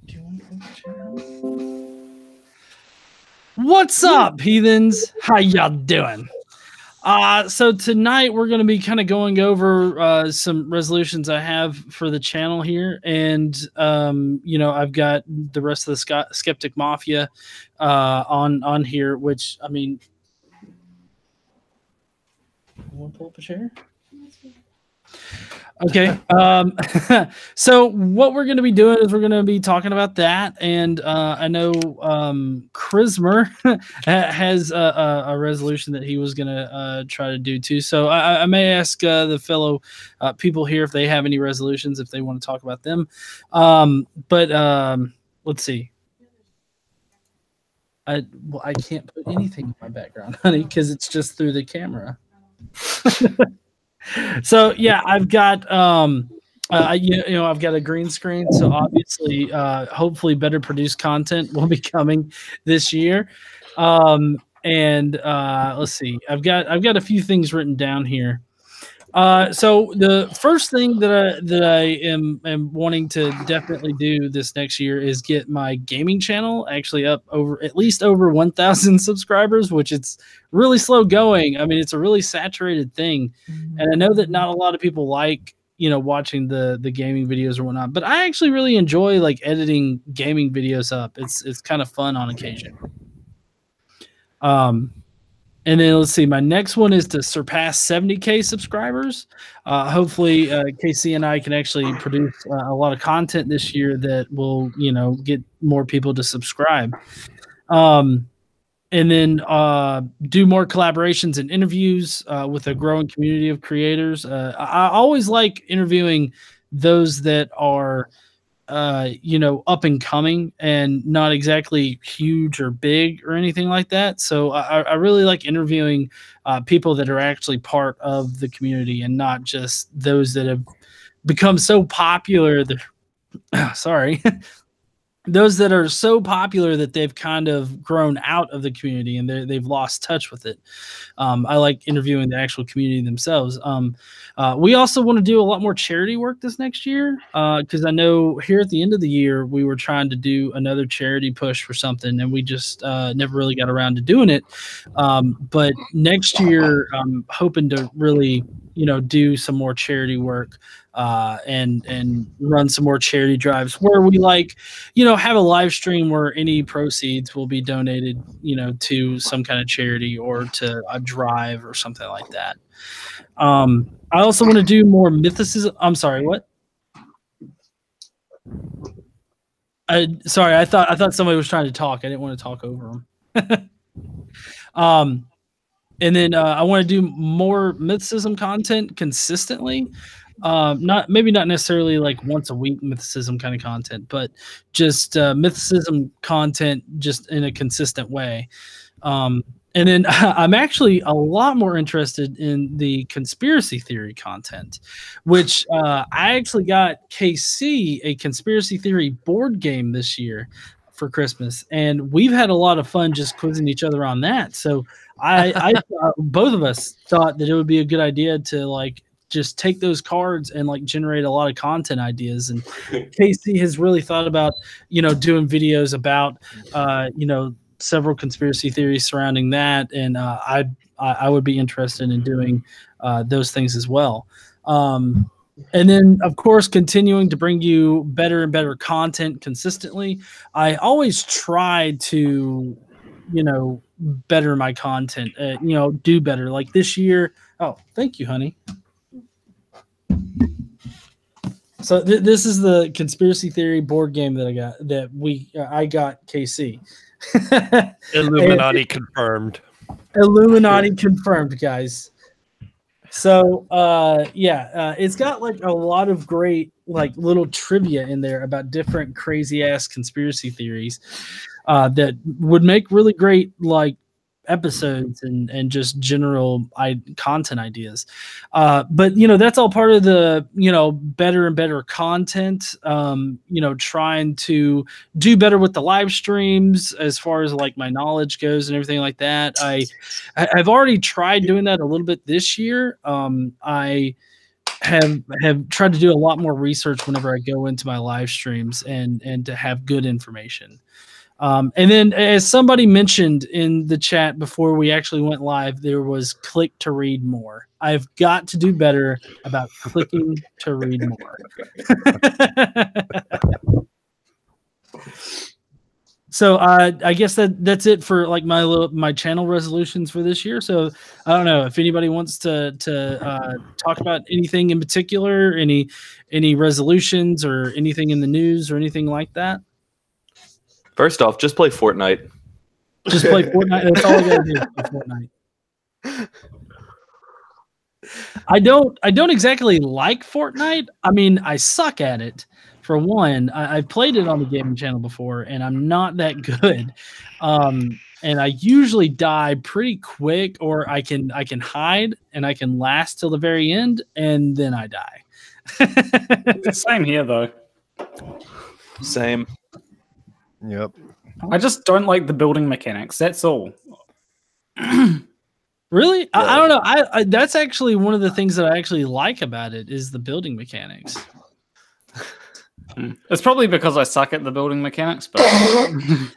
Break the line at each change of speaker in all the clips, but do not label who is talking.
Do you want to put the chat on? What's up, heathens? How y'all doing? So tonight we're going to be kind of going over some resolutions I have for the channel here, and I've got the rest of the Skeptic Mafia on here. Which I mean, you want to pull up a chair? Okay. So what we're going to be doing is we're going to be talking about that, and I know Chrismer has a resolution that he was going to try to do too. So I may ask the fellow people here if they have any resolutions, if they want to talk about them. But let's see. I can't put anything in my background, honey, because it's just through the camera. So yeah, I've got I've got a green screen, so obviously hopefully better produced content will be coming this year. And let's see, I've got a few things written down here. So the first thing that I am wanting to definitely do this next year is get my gaming channel actually up at least over 1,000 subscribers, which it's really slow going. I mean, it's a really saturated thing, and I know that not a lot of people like watching the gaming videos or whatnot, but I actually really enjoy like editing gaming videos up. It's kind of fun on occasion. And then let's see, my next one is to surpass 70K subscribers. Hopefully, KC and I can actually produce a lot of content this year that will, get more people to subscribe. And then do more collaborations and interviews with a growing community of creators. I always like interviewing those that are up and coming and not exactly huge or big or anything like that. So I really like interviewing people that are actually part of the community and not just those that have become so popular that sorry those that are so popular that they've kind of grown out of the community and they've lost touch with it. I like interviewing the actual community themselves. We also want to do a lot more charity work this next year because I know here at the end of the year we were trying to do another charity push for something and we just never really got around to doing it. But next year I'm hoping to really do some more charity work and run some more charity drives where we have a live stream where any proceeds will be donated to some kind of charity or to a drive or something like that. I also want to do more mythicism. I'm sorry, what? Sorry, I thought somebody was trying to talk. I didn't want to talk over them. And then I want to do more mythicism content consistently. Maybe not necessarily like once a week mythicism kind of content, but just mythicism content just in a consistent way. And then I'm actually a lot more interested in the conspiracy theory content, which I actually got KC a conspiracy theory board game this year for Christmas, and we've had a lot of fun just quizzing each other on that. So I both of us thought that it would be a good idea to just take those cards and generate a lot of content ideas. And Casey has really thought about doing videos about several conspiracy theories surrounding that, and I would be interested in doing those things as well. And then, of course, continuing to bring you better and better content consistently. I always try to, better my content, do better. Like this year. Oh, thank you, honey. So this is the conspiracy theory board game that I got KC.
Illuminati confirmed.
Illuminati confirmed, guys. So it's got a lot of great little trivia in there about different crazy ass conspiracy theories that would make really great episodes and just general content ideas. But that's all part of the better and better content. Trying to do better with the live streams as far as my knowledge goes and everything like that. I've already tried doing that a little bit this year. I have tried to do a lot more research whenever I go into my live streams and to have good information. And then, as somebody mentioned in the chat before we actually went live, there was click to read more. I've got to do better about clicking to read more. So I guess that's it for like my channel resolutions for this year. So I don't know if anybody wants to talk about anything in particular, any resolutions or anything in the news or anything like that.
First off, just play Fortnite.
Just play Fortnite. That's all I gotta do. Play Fortnite. I don't exactly like Fortnite. I mean, I suck at it. For one, I've played it on the gaming channel before, and I'm not that good. And I usually die pretty quick, or I can hide and I can last till the very end, and then I die.
Same here, though.
Same.
Yep.
I just don't like the building mechanics. That's all.
Really? Yeah. I don't know. I that's actually one of the things that I actually like about it is the building mechanics.
It's probably because I suck at the building mechanics, but you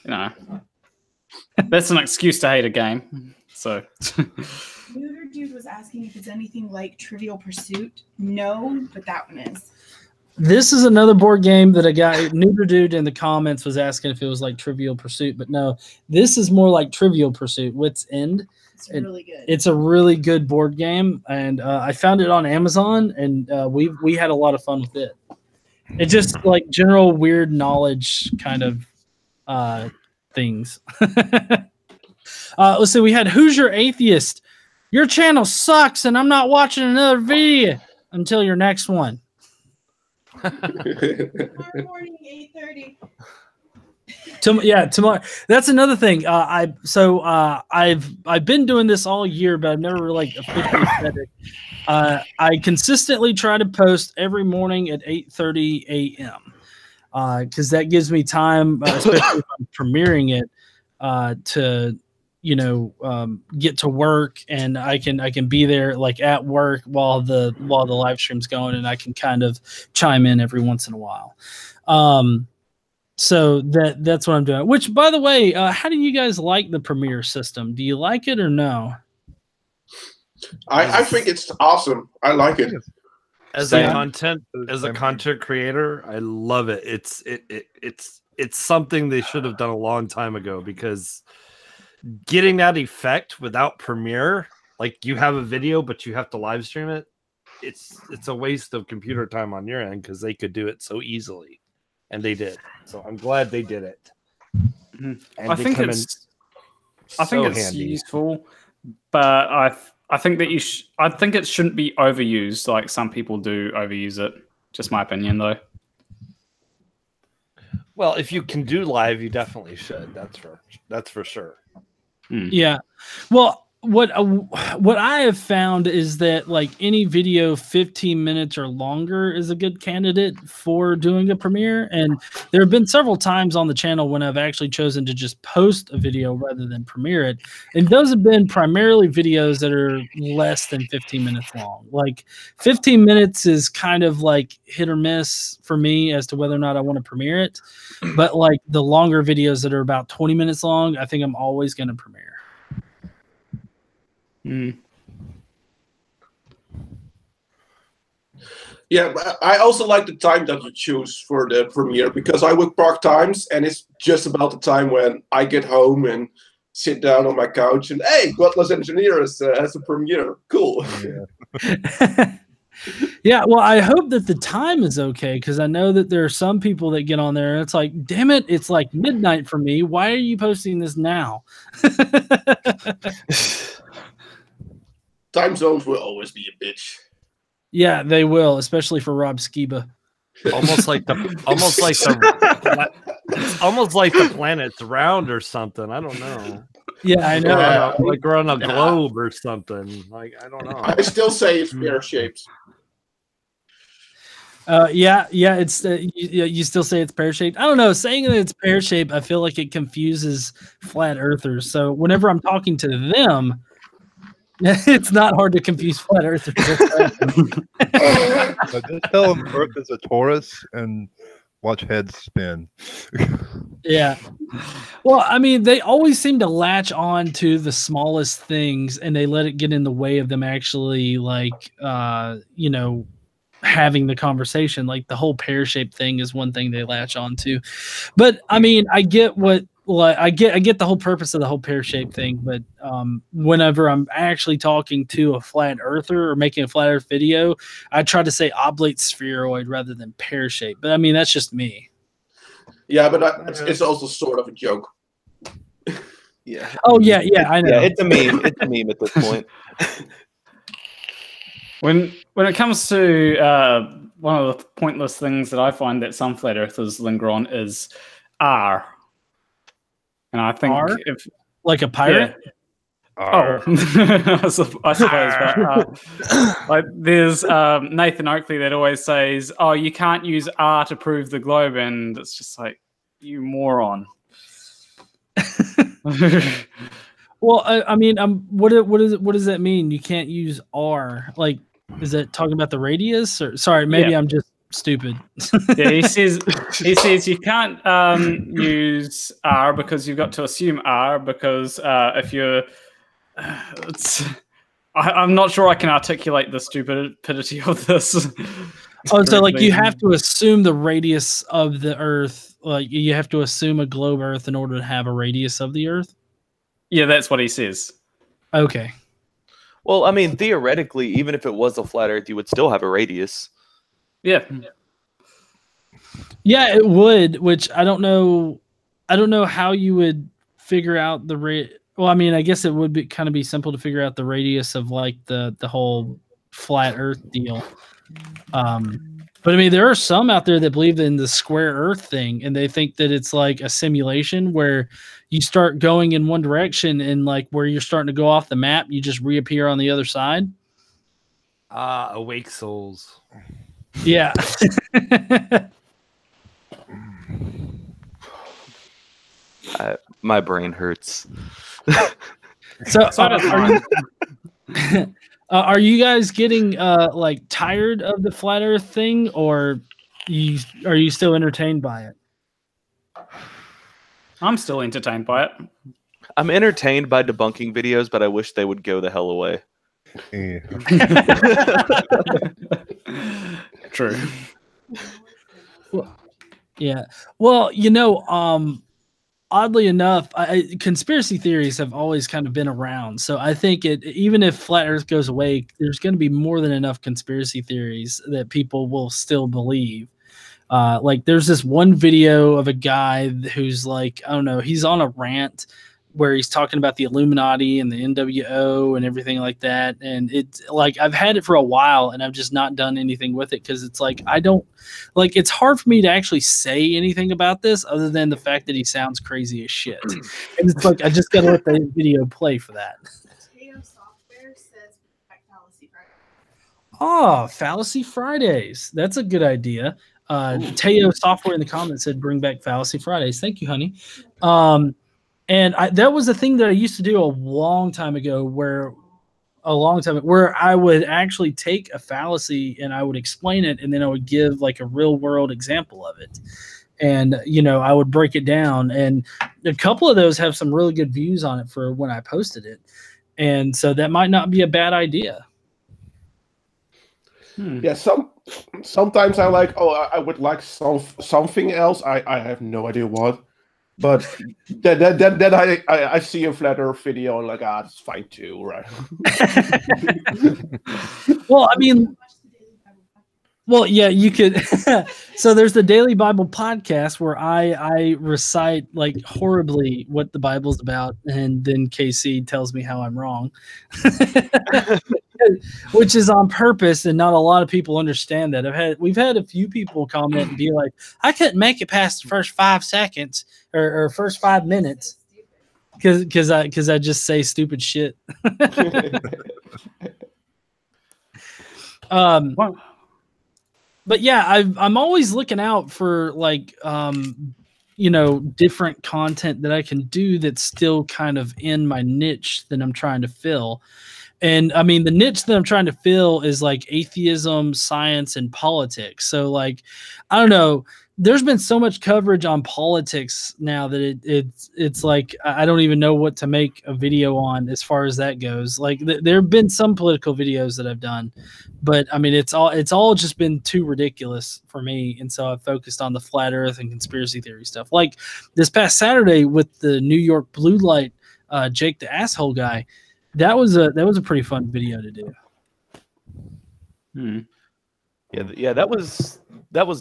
know, that's an excuse to hate a game. So,
Neuter Dude was asking if it's anything like Trivial Pursuit. No, but that one is.
This is another board game that a guy, Neuter Dude, in the comments was asking if it was like Trivial Pursuit, but no, this is more like Trivial Pursuit. Wits End.
It's really good.
It's a really good board game, and I found it on Amazon, and we had a lot of fun with it. It's just like general weird knowledge kind of things. Let's see. We had Hoosier Atheist. Your channel sucks, and I'm not watching another video until your next one.
Tomorrow morning, 8:30.
Tomorrow. That's another thing. I've been doing this all year, but I've never really officially said it. I consistently try to post every morning at 8:30 a.m. Because that gives me time, especially if I'm premiering it, to get to work, and I can be there like at work while the live stream's going, and I can kind of chime in every once in a while. So that's what I'm doing. Which, by the way, how do you guys like the Premiere system? Do you like it or no?
I think it's awesome. I like it.
As a content creator, I love it. It's something they should have done a long time ago, because getting that effect without Premiere, like you have a video but you have to live stream it, it's a waste of computer time on your end, because they could do it so easily, and they did. So I'm glad they did it.
And I think it's useful, but I think that I think it shouldn't be overused like some people do overuse it. Just my opinion, though.
Well, if you can do live, you definitely should. That's for sure.
Yeah. Well, what I have found is that like any video 15 minutes or longer is a good candidate for doing a premiere, and there have been several times on the channel when I've actually chosen to just post a video rather than premiere it, and those have been primarily videos that are less than 15 minutes long. Like 15 minutes is kind of like hit or miss for me as to whether or not I want to premiere it, but like the longer videos that are about 20 minutes long, I think I'm always going to premiere.
Yeah, but I also like the time that you choose for the premiere, because I work part-times, and it's just about the time when I get home and sit down on my couch and, hey, Godless Engineer has a premiere. Cool.
Yeah.
Yeah, well, I hope that the time is okay, because I know that there are some people that get on there and it's like, damn it, it's like midnight for me. Why are you posting this now?
Time zones will always be a bitch.
Yeah, they will, especially for Rob Skiba.
Almost like the planet's round or something. I don't know.
Yeah, I know.
Like we're on a globe or something. Like, I don't know.
I still say it's pear-shaped.
It's you still say it's pear-shaped. I don't know. Saying that it's pear-shaped, I feel like it confuses flat earthers. So whenever I'm talking to them, It's not hard to confuse flat earthers.
But just tell them Earth is a torus and watch heads spin.
Yeah. Well, I mean, they always seem to latch on to the smallest things and they let it get in the way of them actually, like, having the conversation. Like the whole pear-shaped thing is one thing they latch on to. But I mean, I get the whole purpose of the whole pear-shaped thing, but whenever I'm actually talking to a flat earther or making a flat earth video, I try to say oblate spheroid rather than pear-shaped. But I mean, that's just me.
Yeah, but it's also sort of a joke.
Yeah.
Oh yeah, I know.
Yeah, it's a meme. It's a meme at this point.
When it comes to one of the pointless things that I find that some flat earthers linger on is R. And I think
R?
if
Like a pirate?
Yeah. Oh, I suppose. But, like there's Nathan Oakley that always says, "Oh, you can't use R to prove the globe," and it's just like, you moron.
Well, I mean, what does that mean? You can't use R. Like, is it talking about the radius? Or sorry, maybe I'm just stupid.
Yeah, he says you can't use R because you've got to assume R because if you're I'm not sure I can articulate the stupidity of this.
Oh, so like you have to assume the radius of the Earth. Like you have to assume a globe Earth in order to have a radius of the Earth.
Yeah, that's what he says.
Okay.
Well, I mean, theoretically, even if it was a flat Earth, you would still have a radius.
Yeah.
Yeah, it would. Which I don't know. I don't know how you would figure out the rate. Well, I mean, I guess it would be simple to figure out the radius of like the whole flat Earth deal. But I mean, there are some out there that believe in the square Earth thing, and they think that it's like a simulation where you start going in one direction, and like where you're starting to go off the map, you just reappear on the other side.
Awake souls.
Yeah.
My brain hurts.
So are you guys getting like tired of the flat Earth thing, or are you still entertained by it?
I'm still entertained by it.
I'm entertained by debunking videos, but I wish they would go the hell away.
Yeah.
True.
Well, yeah. Well, oddly enough, conspiracy theories have always kind of been around. So I think even if flat Earth goes away, there's going to be more than enough conspiracy theories that people will still believe. Like there's this one video of a guy who's like, I don't know, he's on a rant where he's talking about the Illuminati and the NWO and everything like that. And it's like, I've had it for a while and I've just not done anything with it. Cause it's like, it's hard for me to actually say anything about this other than the fact that he sounds crazy as shit. And it's like, I just got to let the video play for that.
Software says Fallacy Friday.
Oh, Fallacy Fridays. That's a good idea. Teo Software in the comments said, bring back Fallacy Fridays. Thank you, honey. And that was a thing that I used to do a long time ago where I would actually take a fallacy and I would explain it and then I would give like a real world example of it. And, I would break it down, and a couple of those have some really good views on it for when I posted it. And so that might not be a bad idea.
Yeah, sometimes I would like something else. I have no idea what. But then I see a flat Earth video and like, it's fine too, right?
Well, yeah, you could. So there's the Daily Bible podcast where I recite like horribly what the Bible's about, and then KC tells me how I'm wrong, which is on purpose, and not a lot of people understand that. We've had a few people comment and be like, I couldn't make it past the first 5 seconds or first 5 minutes because I just say stupid shit. But yeah, I'm always looking out for like different content that I can do that's still kind of in my niche that I'm trying to fill. And I mean, the niche that I'm trying to fill is like atheism, science, and politics. So like, I don't know. There's been so much coverage on politics now that it's like I don't even know what to make a video on as far as that goes. Like there have been some political videos that I've done, but I mean it's all just been too ridiculous for me, and so I've focused on the flat Earth and conspiracy theory stuff. Like this past Saturday with the New York blue light, Jake the asshole guy. That was a pretty fun video to do.
Yeah, that was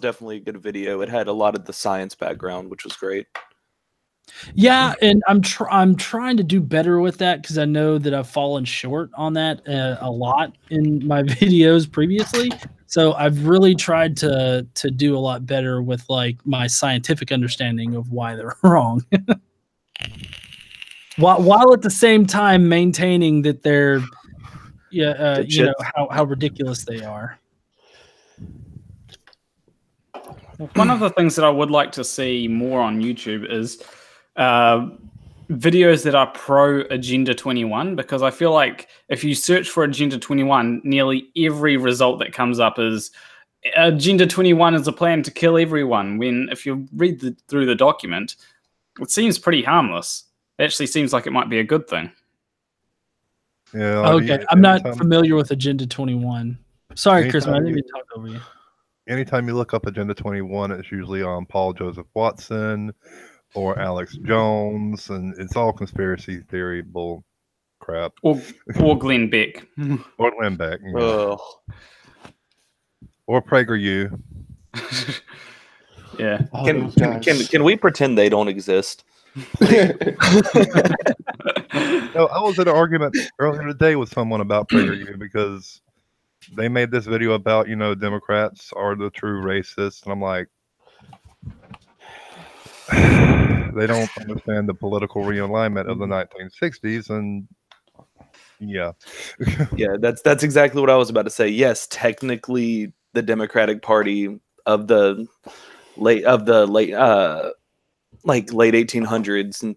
definitely a good video. It had a lot of the science background, which was great.
Yeah, and I'm trying to do better with that because I know that I've fallen short on that a lot in my videos previously. So I've really tried to do a lot better with like my scientific understanding of why they're wrong, while at the same time maintaining that they're you know how ridiculous they are.
One of the things that I would like to see more on YouTube is videos that are pro Agenda 21, because I feel like if you search for Agenda 21, nearly every result that comes up is Agenda 21 is a plan to kill everyone, when if you read through the document, it seems pretty harmless. It actually seems like it might be a good thing.
Yeah.
Okay, I'm not familiar with Agenda 21. Sorry, Chris, I didn't mean to talk over you.
Anytime you look up Agenda 21, it's usually on Paul Joseph Watson or Alex Jones, and it's all conspiracy theory bull crap.
Or Glenn Beck.
Or Glenn Beck. Yeah.
Oh.
Or PragerU.
Yeah.
Can we pretend they don't exist?
No, I was in an argument earlier today with someone about PragerU because they made this video about, Democrats are the true racists, and I'm like, they don't understand the political realignment of the 1960s, and yeah.
Yeah, that's exactly what I was about to say. Yes, technically the Democratic Party of the late 1800s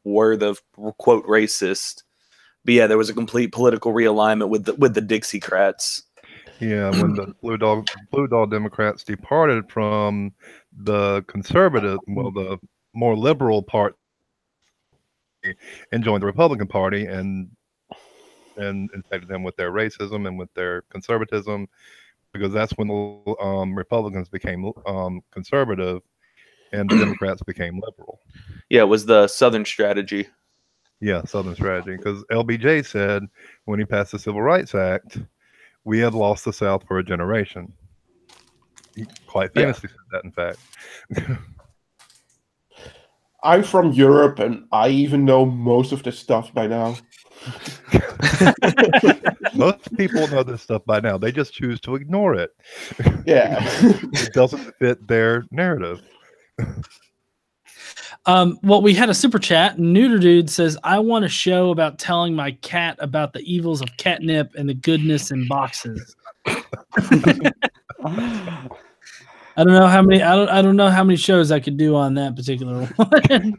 were the quote racist. But yeah, there was a complete political realignment with the Dixiecrats.
Yeah, when the Blue Dog Democrats departed from the conservative, the more liberal part, and joined the Republican Party, and infected them with their racism and with their conservatism, because that's when the Republicans became conservative and the Democrats became liberal.
Yeah, it was the Southern strategy.
Yeah, Southern strategy. Because LBJ said when he passed the Civil Rights Act, we had lost the South for a generation. He quite famously said that, in fact.
I'm from Europe, and I even know most of this stuff by now.
Most people know this stuff by now. They just choose to ignore it.
Yeah.
It doesn't fit their narrative.
Well, we had a super chat. Neuter Dude says, I want a show about telling my cat about the evils of catnip and the goodness in boxes. I don't know how many. I don't know how many shows I could do on that particular one.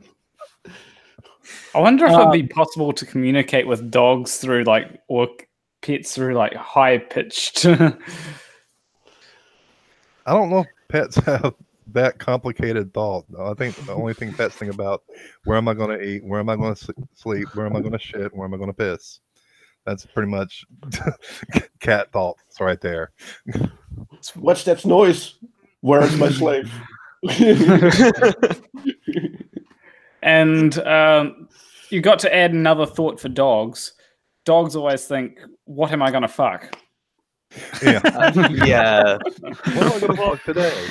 I wonder if it'd be possible to communicate with dogs through or pets through high pitched.
I don't know if pets have that complicated thought. I think the only thing pets think about: where am I going to eat? Where am I going to sleep? Where am I going to shit? Where am I going to piss? That's pretty much cat thoughts right there.
What's that noise? Where is my slave?
And you got to add another thought for dogs. Dogs always think, "What am I going to fuck?"
Yeah.
Yeah.
What am I going to fuck today?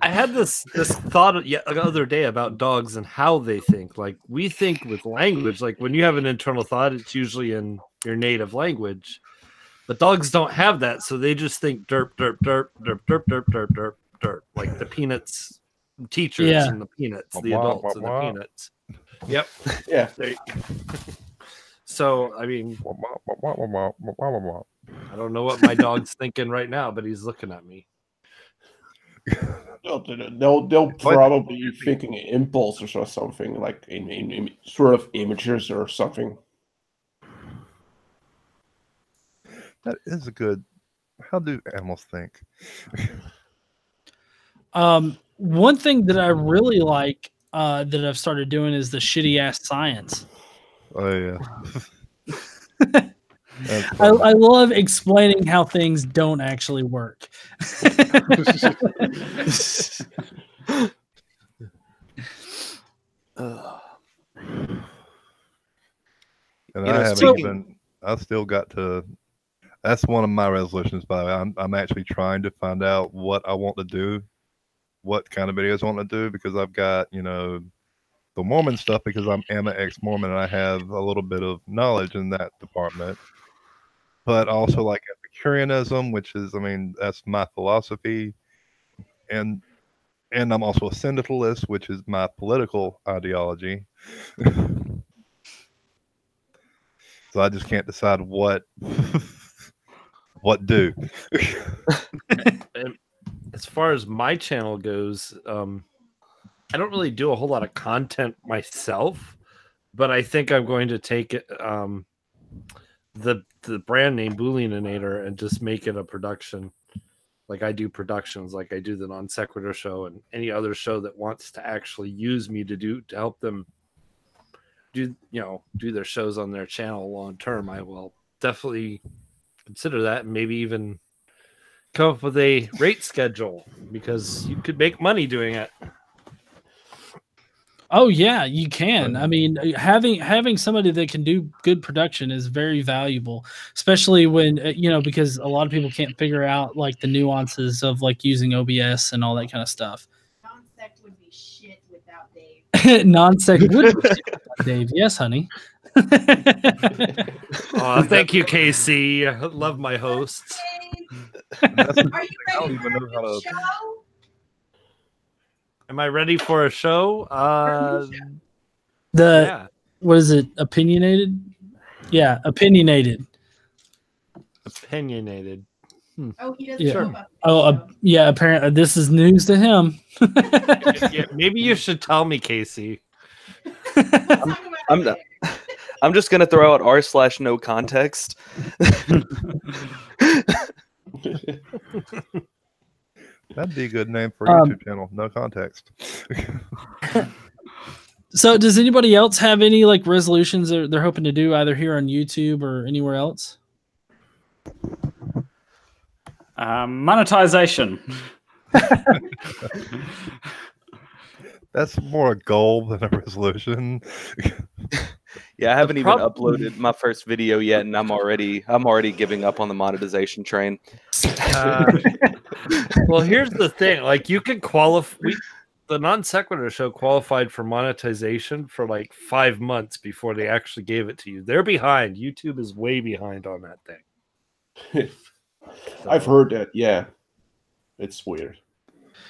I had this thought the other day about dogs and how they think. Like, we think with language. Like, when you have an internal thought, it's usually in your native language. But dogs don't have that, so they just think derp, derp, derp, derp, derp, derp, derp, derp, derp. Like the Peanuts teachers and the Peanuts, the adults and the Peanuts. Yep.
Yeah.
There you go. So, I mean, I don't know what my dog's thinking right now, but he's looking at me.
They'll probably be thinking impulses or something, like in sort of images or something.
That is a good. How do animals think?
One thing that I really like that I've started doing is the shitty ass science.
Oh yeah.
I love explaining how things don't actually work.
And I haven't even. I still got to. That's one of my resolutions. By the way, I'm actually trying to find out what I want to do, what kind of videos I want to do, because I've got the Mormon stuff because I'm an ex-Mormon and I have a little bit of knowledge in that department. But also like Epicureanism, which is, I mean, that's my philosophy, and I'm also a syndicalist, which is my political ideology. So I just can't decide what do.
As far as my channel goes, I don't really do a whole lot of content myself, but I think I'm going to take it, the brand name Booleaninator and just make it a production. Like I do productions, like I do the Non Sequitur show and any other show that wants to actually use me to help them do their shows on their channel long term. I will definitely consider that and maybe even come up with a rate schedule because you could make money doing it.
Oh yeah, you can. I mean, having somebody that can do good production is very valuable, especially when because a lot of people can't figure out like the nuances of like using OBS and all that kind of stuff.
Non-sect would be shit without Dave.
Non-sect would be shit without Dave. Yes, honey.
Oh, thank you, Casey. I love my hosts.
Are you ready for a show?
Am I ready for a show?
What is it? Opinionated? Yeah, opinionated.
Opinionated.
Oh, he doesn't know about
yeah. Apparently, this is news to him.
Yeah, maybe you should tell me, Casey.
I'm just gonna throw out r/no context.
That'd be a good name for a YouTube channel. No context.
So, does anybody else have any like resolutions that they're hoping to do either here on YouTube or anywhere else?
Monetization.
That's more a goal than a resolution.
Yeah, I haven't even uploaded my first video yet, and I'm already giving up on the monetization train.
Well, here's the thing: like, you can qualify. The Non Sequitur show qualified for monetization for like 5 months before they actually gave it to you. They're behind. YouTube is way behind on that thing.
I've heard that. Yeah, it's weird.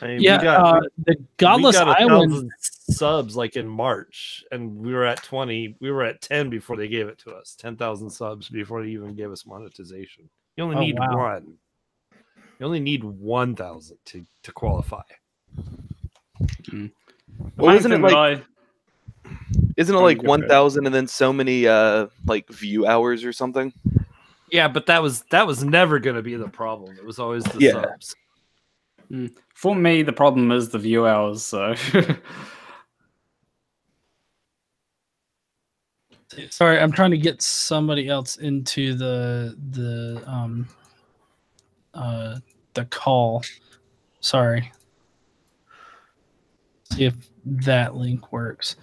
I mean,
the Godless Island
subs like in March, and we were at 20. We were at 10 before they gave it to us. 10,000 subs before they even gave us monetization. You only need one. You only need 1,000 to qualify.
Well, isn't it like 1,000 and then so many like view hours or something?
Yeah, but that was never going to be the problem. It was always the subs.
For me, the problem is the view hours. So,
sorry, I'm trying to get somebody else into the call. Sorry. See if that link works.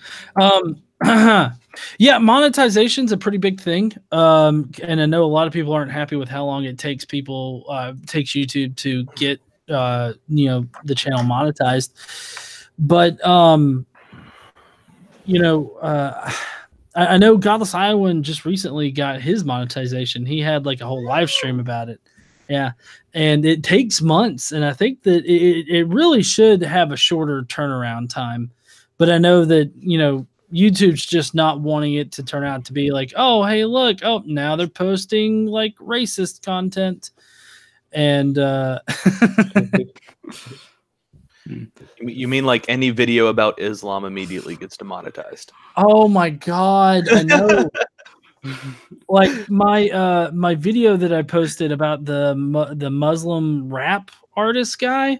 Yeah, monetization's a pretty big thing. And I know a lot of people aren't happy with how long it takes takes YouTube to get the channel monetized. But I know Godless Iowan just recently got his monetization. He had like a whole live stream about it. Yeah. And it takes months. And I think that it really should have a shorter turnaround time. But I know that, YouTube's just not wanting it to turn out to be like, oh, hey, look, now they're posting like racist content. And
You mean like any video about Islam immediately gets demonetized?
Oh my God, I know. like my video that I posted about the Muslim rap artist guy,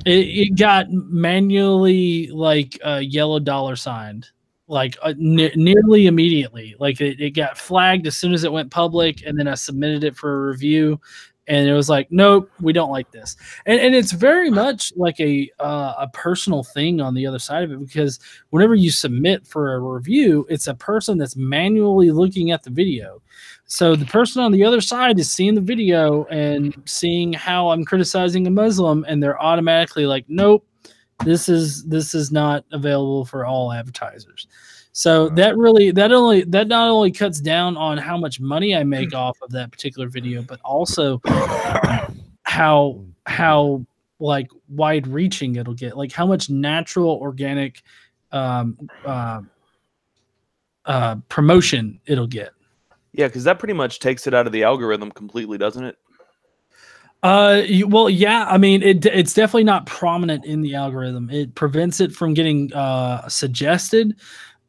it got manually like yellow dollar signed, like nearly immediately. Like it got flagged as soon as it went public, and then I submitted it for a review, and it was like, nope, we don't like this. And it's very much like a personal thing on the other side of it, because whenever you submit for a review, it's a person that's manually looking at the video. So the person on the other side is seeing the video and seeing how I'm criticizing a Muslim, and they're automatically like, nope, this is not available for all advertisers. So that not only cuts down on how much money I make off of that particular video, but also how like wide reaching it'll get, like how much natural organic promotion it'll get.
Yeah, because that pretty much takes it out of the algorithm completely, doesn't it?
Well, yeah. I mean, it's definitely not prominent in the algorithm. It prevents it from getting suggested.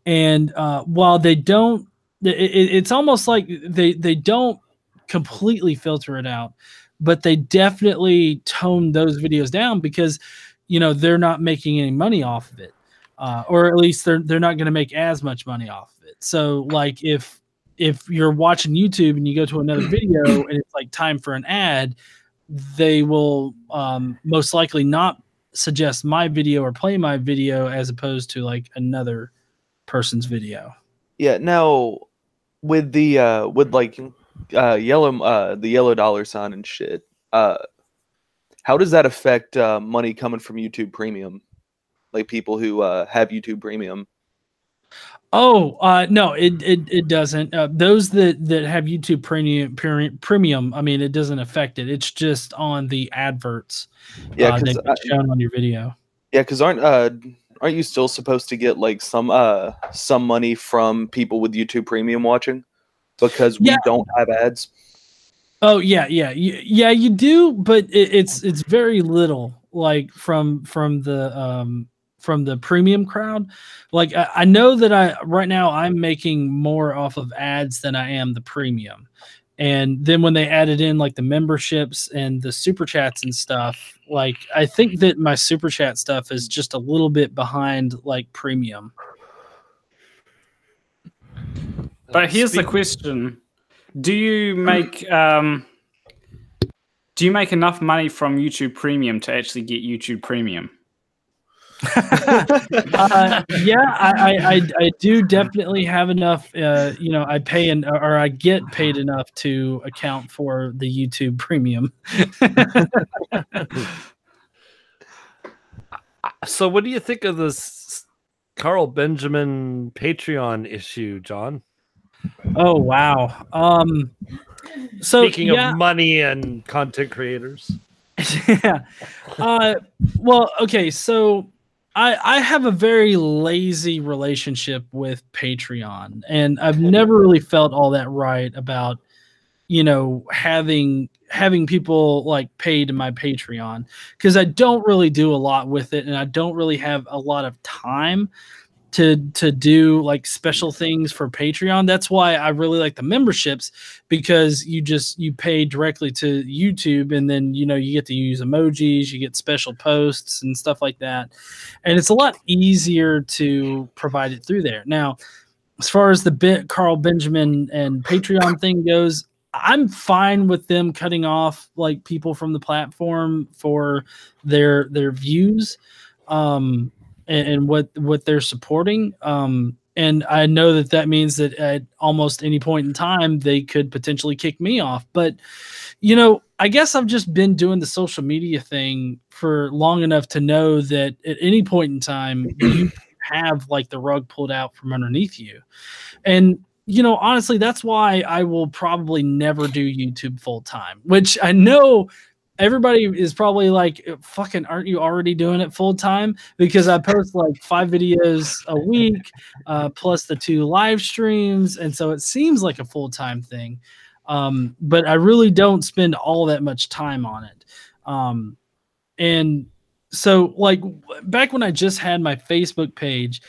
And while they don't, it's almost like they don't completely filter it out, but they definitely tone those videos down because, you know, they're not making any money off of it, or at least they're not going to make as much money off of it. So, like if you're watching YouTube and you go to another video and it's like time for an ad, they will most likely not suggest my video or play my video as opposed to like another person's video.
Yeah. Now, with the the yellow dollar sign and shit, how does that affect money coming from YouTube Premium? Like people who have YouTube Premium.
Oh, no, it doesn't. Those that have YouTube premium, I mean, it doesn't affect it. It's just on the adverts.
Yeah,
that get shown on your video.
Yeah, because aren't you still supposed to get like some money from people with YouTube Premium watching because we don't have ads?
Oh yeah, you do, but it's very little, like from the premium crowd. Like I know that right now I'm making more off of ads than I am the premium. And then when they added in like the memberships and the super chats and stuff, like I think that my super chat stuff is just a little bit behind like premium.
But here's the question. Do you make enough money from YouTube Premium to actually get YouTube Premium?
I do definitely have enough. I pay or I get paid enough to account for the YouTube Premium.
So, what do you think of this Carl Benjamin Patreon issue, John?
Oh wow. So
speaking of money and content creators.
Yeah. Well, okay, so I have a very lazy relationship with Patreon, and I've never really felt all that right about, having people like pay to my Patreon, because I don't really do a lot with it, and I don't really have a lot of time to do like special things for Patreon. That's why I really like the memberships, because you pay directly to YouTube, and then you get to use emojis, you get special posts and stuff like that, and it's a lot easier to provide it through there. Now, as far as the Carl Benjamin and Patreon thing goes, I'm fine with them cutting off like people from the platform for their views. And what they're supporting. And I know that means that at almost any point in time, they could potentially kick me off. But, I guess I've just been doing the social media thing for long enough to know that at any point in time, you have like the rug pulled out from underneath you. And, honestly, that's why I will probably never do YouTube full time, which I know everybody is probably like, fucking, aren't you already doing it full time? Because I post like 5 videos a week, plus the 2 live streams. And so it seems like a full-time thing. But I really don't spend all that much time on it. And so like back when I just had my Facebook page,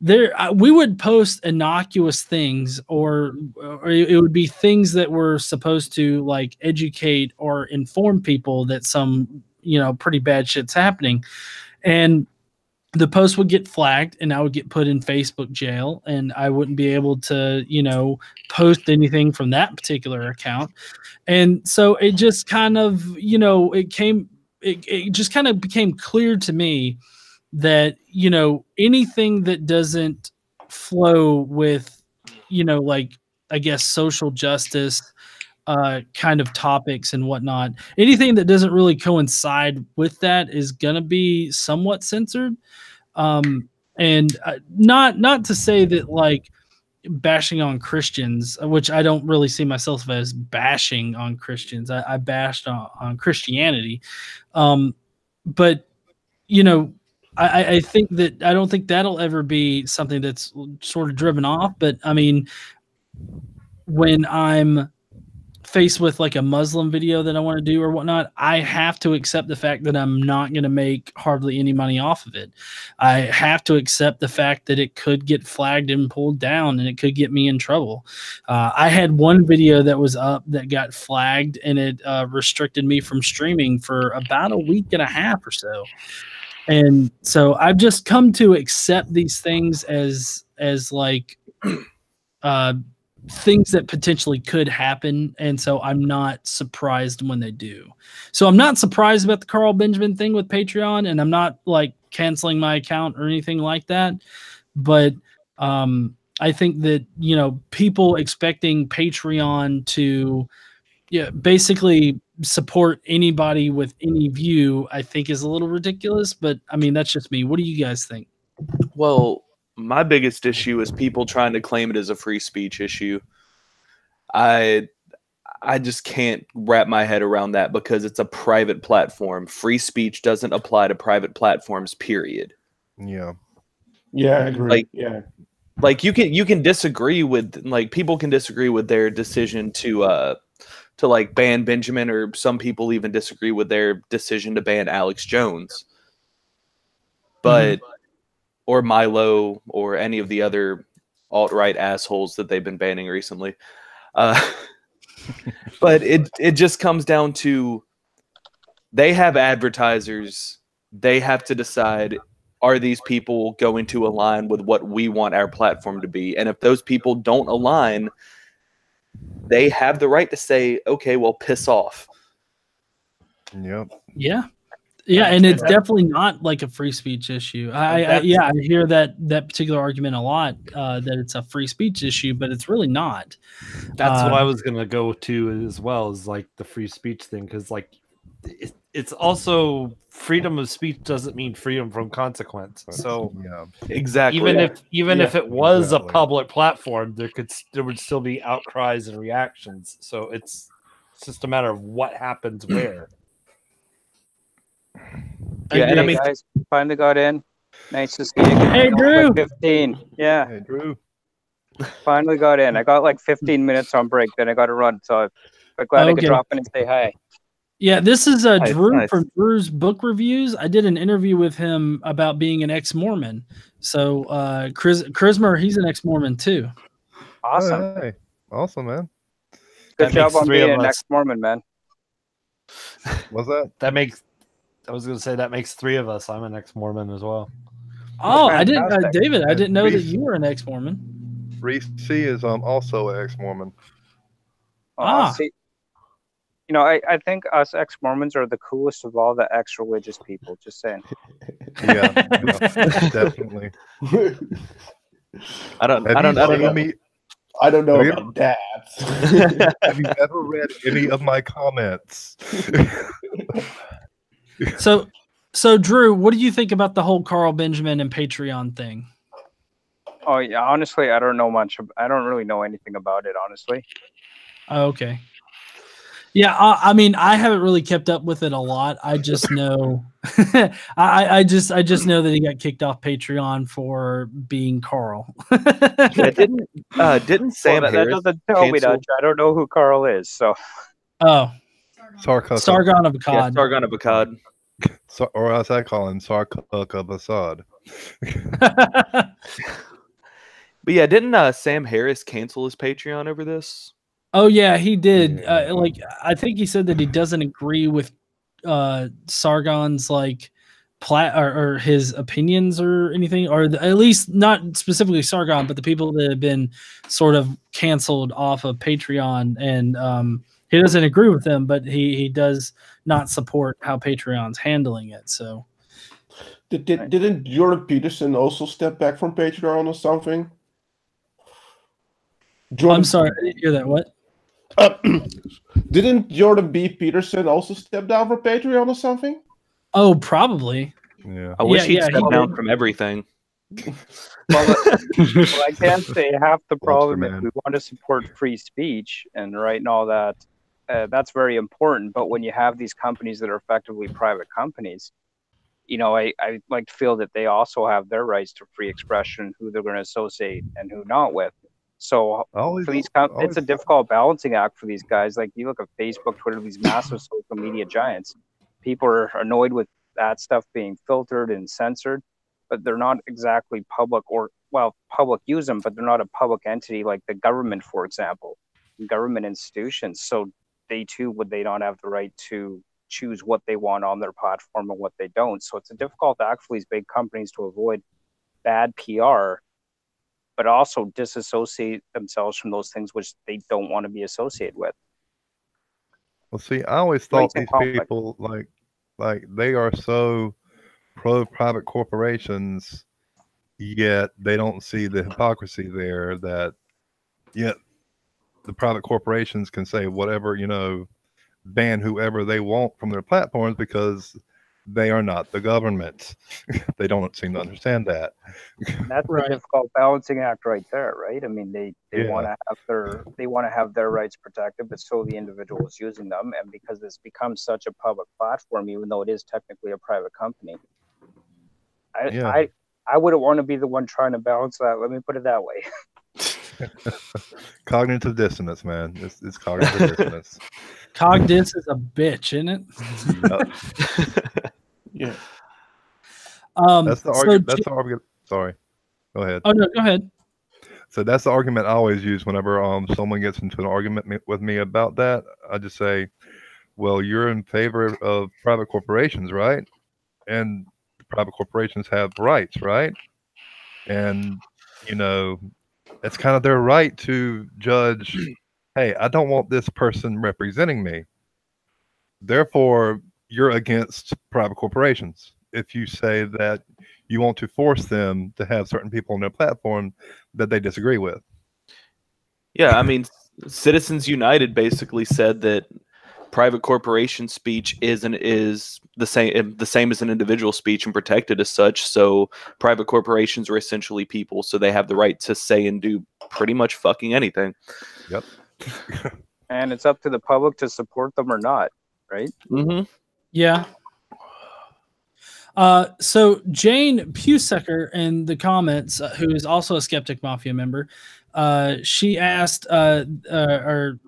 we would post innocuous things, or it would be things that were supposed to like educate or inform people that some, pretty bad shit's happening. And the post would get flagged and I would get put in Facebook jail, and I wouldn't be able to, post anything from that particular account. And so it just kind of, it just kind of became clear to me that, anything that doesn't flow with, like, I guess, social justice kind of topics and whatnot, anything that doesn't really coincide with that is going to be somewhat censored. And not to say that like bashing on Christians, which I don't really see myself as bashing on Christians. I bashed on Christianity. But, I think that I don't think that'll ever be something that's sort of driven off. But I mean, when I'm faced with like a Muslim video that I want to do or whatnot, I have to accept the fact that I'm not going to make hardly any money off of it. I have to accept the fact that it could get flagged and pulled down and it could get me in trouble. I had one video that was up that got flagged, and it restricted me from streaming for about a week and a half or so. And so I've just come to accept these things as like things that potentially could happen, and so I'm not surprised when they do. So I'm not surprised about the Carl Benjamin thing with Patreon, and I'm not like canceling my account or anything like that. But I think that people expecting Patreon to basically support anybody with any view, I think is a little ridiculous. But I mean, that's just me. What do you guys think?
Well, my biggest issue is people trying to claim it as a free speech issue. I just can't wrap my head around that, because it's a private platform. Free speech doesn't apply to private platforms, period.
Yeah.
Yeah, I agree.
Like you can disagree with, like, people can disagree with their decision to like ban Benjamin, or some people even disagree with their decision to ban Alex Jones. But or Milo, or any of the other alt-right assholes that they've been banning recently. But it just comes down to, they have advertisers. They have to decide, are these people going to align with what we want our platform to be? And if those people don't align, they have the right to say, okay, well, piss off.
Yep.
Yeah. Yeah, and it's definitely not like a free speech issue. I hear that particular argument a lot, that it's a free speech issue, but it's really not.
That's what I was gonna go to as well, is like the free speech thing, because like it's also freedom of speech doesn't mean freedom from consequence. So
Yeah.
Exactly.
Even if it was a public platform, there would still be outcries and reactions. So it's just a matter of what happens where.
Yeah, and I mean,
guys, finally got in. Nice to see you again.
Hey, Drew.
15. Yeah.
Hey, Drew.
Finally got in. I got like 15 minutes on break, then I got to run. So I'm glad I could drop in and say hi.
Yeah, this is Drew
nice.
from Drew's Book Reviews. I did an interview with him about being an ex-Mormon. So Chrismer, he's an ex-Mormon too.
Awesome.
Oh, hey. Awesome, man.
Good job on being an ex-Mormon, man.
What's that?
I was going to say that makes 3 of us. I'm an ex-Mormon as well.
Oh, I didn't, David. I didn't know that you were an ex-Mormon.
Reese C is also an ex-Mormon.
See, I think us ex-Mormons are the coolest of all the ex-religious people. Just saying.
Yeah, definitely.
I don't know
about that.
Have you ever read any of my comments?
So Drew, what do you think about the whole Carl Benjamin and Patreon thing?
Oh yeah, honestly, I don't know much. I don't really know anything about it, honestly.
Oh, okay. Yeah, I mean, I haven't really kept up with it a lot. I just know, I just know that he got kicked off Patreon for being Carl.
didn't Sam Harris
that doesn't tell me that. I don't know who Carl is. So.
Oh.
Sargon
of Akkad.
Yeah, Sargon of Akkad.
Or as I call him, Sarkuk of Assad.
But yeah, didn't Sam Harris cancel his Patreon over this?
Oh yeah, he did.
Yeah.
Like I think he said that he doesn't agree with Sargon's like or his opinions or anything, or at least not specifically Sargon, but the people that have been sort of canceled off of Patreon, and he doesn't agree with them, but he does not support how Patreon's handling it. So
Didn't Jordan Peterson also step back from Patreon or something?
I'm sorry, I didn't hear that. What?
Didn't Jordan B. Peterson also step down from Patreon or something?
Oh, probably.
Yeah.
I wish he'd
he
step down
did.
from everything.
Well, I can't say half the problem if
man.
we want to support free speech and right and all that. That's very important. But when you have these companies that are effectively private companies, you know, I like to feel that they also have their rights to free expression, who they're going to associate and who not with. So
Always,
for these,
always,
it's a difficult balancing act for these guys. Like you look at Facebook, Twitter, these massive social media giants. People are annoyed with that stuff being filtered and censored, but they're not exactly public, or well, public use them, but they're not a public entity like the government, for example, government institutions. So they too, would they not have the right to choose what they want on their platform and what they don't? So it's a difficult act for these big companies to avoid bad PR, but also disassociate themselves from those things which they don't want to be associated with.
Well, see, I always thought
Makes it
these
complex.
people like they are so pro private corporations, yet they don't see the hypocrisy there. That yet the private corporations can say whatever, ban whoever they want from their platforms because they are not the government. They don't seem to understand that.
That's
Right.
a difficult balancing act right there, right? I mean, they want to have their rights protected, but so the individual is using them, and because this becomes such a public platform, even though it is technically a private company, I wouldn't want to be the one trying to balance that. Let me put it that way.
Cognitive dissonance, man. It's cognitive dissonance.
Cogdis is a bitch, isn't it?
Yeah.
That's the
so
argument. That's the argument. Sorry. Go ahead.
Oh no, go ahead.
So that's the argument I always use whenever someone gets into an argument with me about that. I just say, well, you're in favor of private corporations, right? And private corporations have rights, right? And it's kind of their right to judge, hey, I don't want this person representing me. Therefore, you're against private corporations. If you say that you want to force them to have certain people on their platform that they disagree with.
Yeah, I mean, Citizens United basically said that private corporation speech is the same as an individual speech and protected as such. So private corporations are essentially people, so they have the right to say and do pretty much fucking anything.
Yep.
And it's up to the public to support them or not, right?
Mm-hmm.
Yeah. So Jane Pusecker in the comments, who is also a Skeptic Mafia member, she asked, or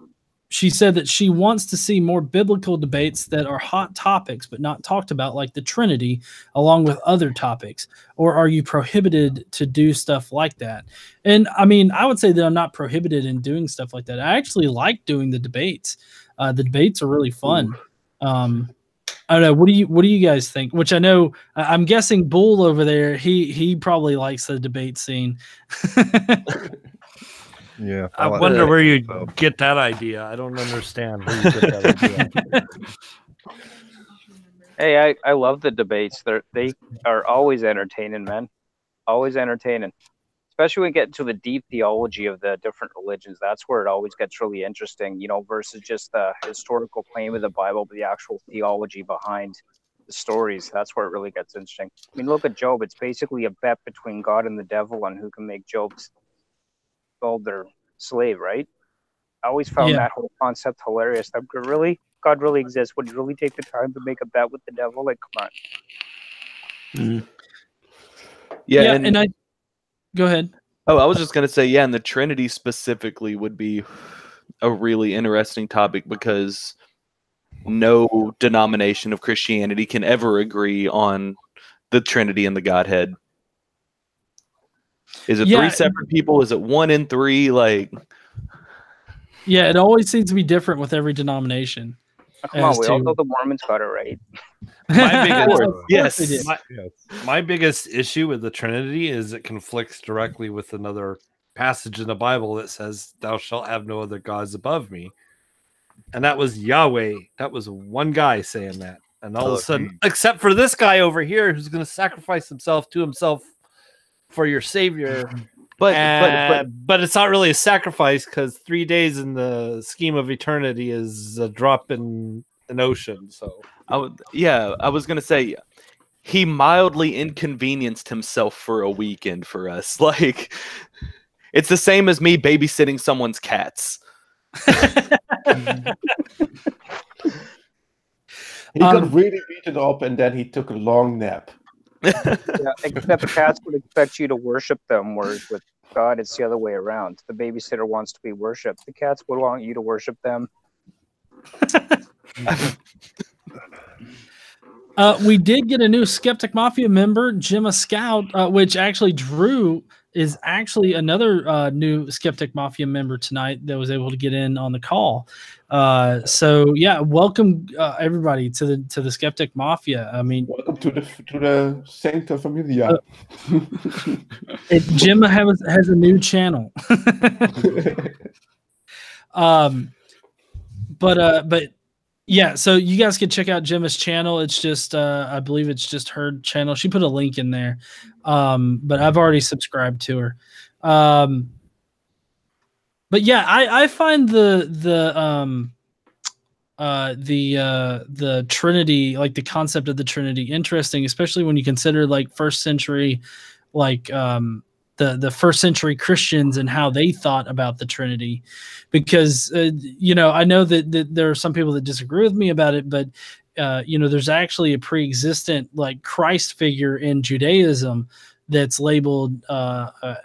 she said that she wants to see more biblical debates that are hot topics but not talked about, like the Trinity, along with other topics. Or are you prohibited to do stuff like that? And I mean, I would say that I'm not prohibited in doing stuff like that. I actually like doing the debates. The debates are really fun. I don't know. What do you guys think? Which I know, I'm guessing Bull over there, he probably likes the debate scene.
Yeah.
I wonder where you get that idea. I don't understand where you get that idea.
Hey, I love the debates. They are always entertaining, man. Always entertaining. Especially when we get into the deep theology of the different religions. That's where it always gets really interesting, versus just the historical claim of the Bible, but the actual theology behind the stories. That's where it really gets interesting. I mean, look at Job. It's basically a bet between God and the devil on who can make Job's gold their slave, right? I always found that whole concept hilarious. That God really exists. Would you really take the time to make a bet with the devil? Like, come on.
Yeah,
and I go ahead.
Oh, I was just gonna say, yeah, and the Trinity specifically would be a really interesting topic because no denomination of Christianity can ever agree on the Trinity and the Godhead. Is it 3 separate people? Is it 1 in 3? Like,
yeah, it always seems to be different with every denomination.
Oh, come on, we all know the Mormons got it right.
My biggest issue with the Trinity is it conflicts directly with another passage in the Bible that says, "Thou shalt have no other gods above me," and that was Yahweh. That was one guy saying that, and all of a sudden, except for this guy over here who's going to sacrifice himself to himself for your Savior. But it's not really a sacrifice because 3 days in the scheme of eternity is a drop in an ocean. So
I was gonna say he mildly inconvenienced himself for a weekend for us. Like, it's the same as me babysitting someone's cats.
He got really beaten up, and then he took a long nap.
Except cats would expect you to worship them, whereas with God, it's the other way around. The babysitter wants to be worshipped. The cats would want you to worship them.
We did get a new Skeptic Mafia member, Gemma Scout, which actually Drew is actually another new Skeptic Mafia member tonight that was able to get in on the call. So yeah, welcome everybody to the Skeptic Mafia. I mean,
welcome to the Sancta Familia.
Gemma has a new channel. But yeah, so you guys can check out Gemma's channel. It's just I believe it's just her channel. She put a link in there. But I've already subscribed to her. But yeah, I find the Trinity, like the concept of the Trinity, interesting, especially when you consider like first century, like the first century Christians and how they thought about the Trinity, because you know, I know that there are some people that disagree with me about it, but you know, there's actually a pre-existent like Christ figure in Judaism that's labeled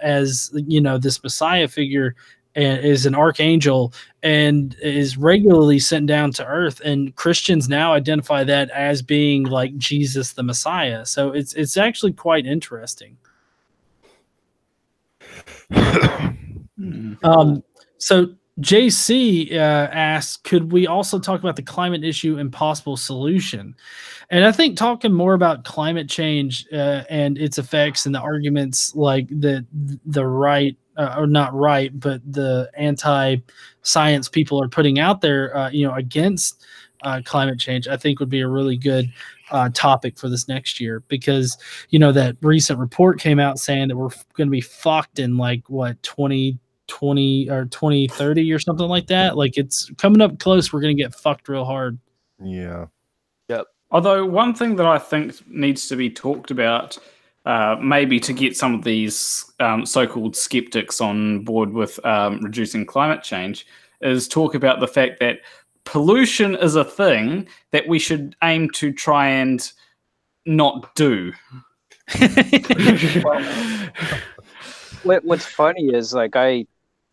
as, you know, this Messiah figure, and is an archangel and is regularly sent down to earth, and Christians now identify that as being like Jesus the Messiah. So it's actually quite interesting. So JC asked, could we also talk about the climate issue and possible solution? And I think talking more about climate change and its effects and the arguments like the right, or not right, but the anti-science people are putting out there, you know, against climate change, I think would be a really good topic for this next year, because, you know, that recent report came out saying that we're going to be fucked in like what 2020 or 2030 or something like that. Like, it's coming up close. We're going to get fucked real hard.
Yeah.
Yep.
Although one thing that I think needs to be talked about, maybe to get some of these so-called skeptics on board with reducing climate change, is talk about the fact that pollution is a thing that we should aim to try and not do.
What's funny is, like, a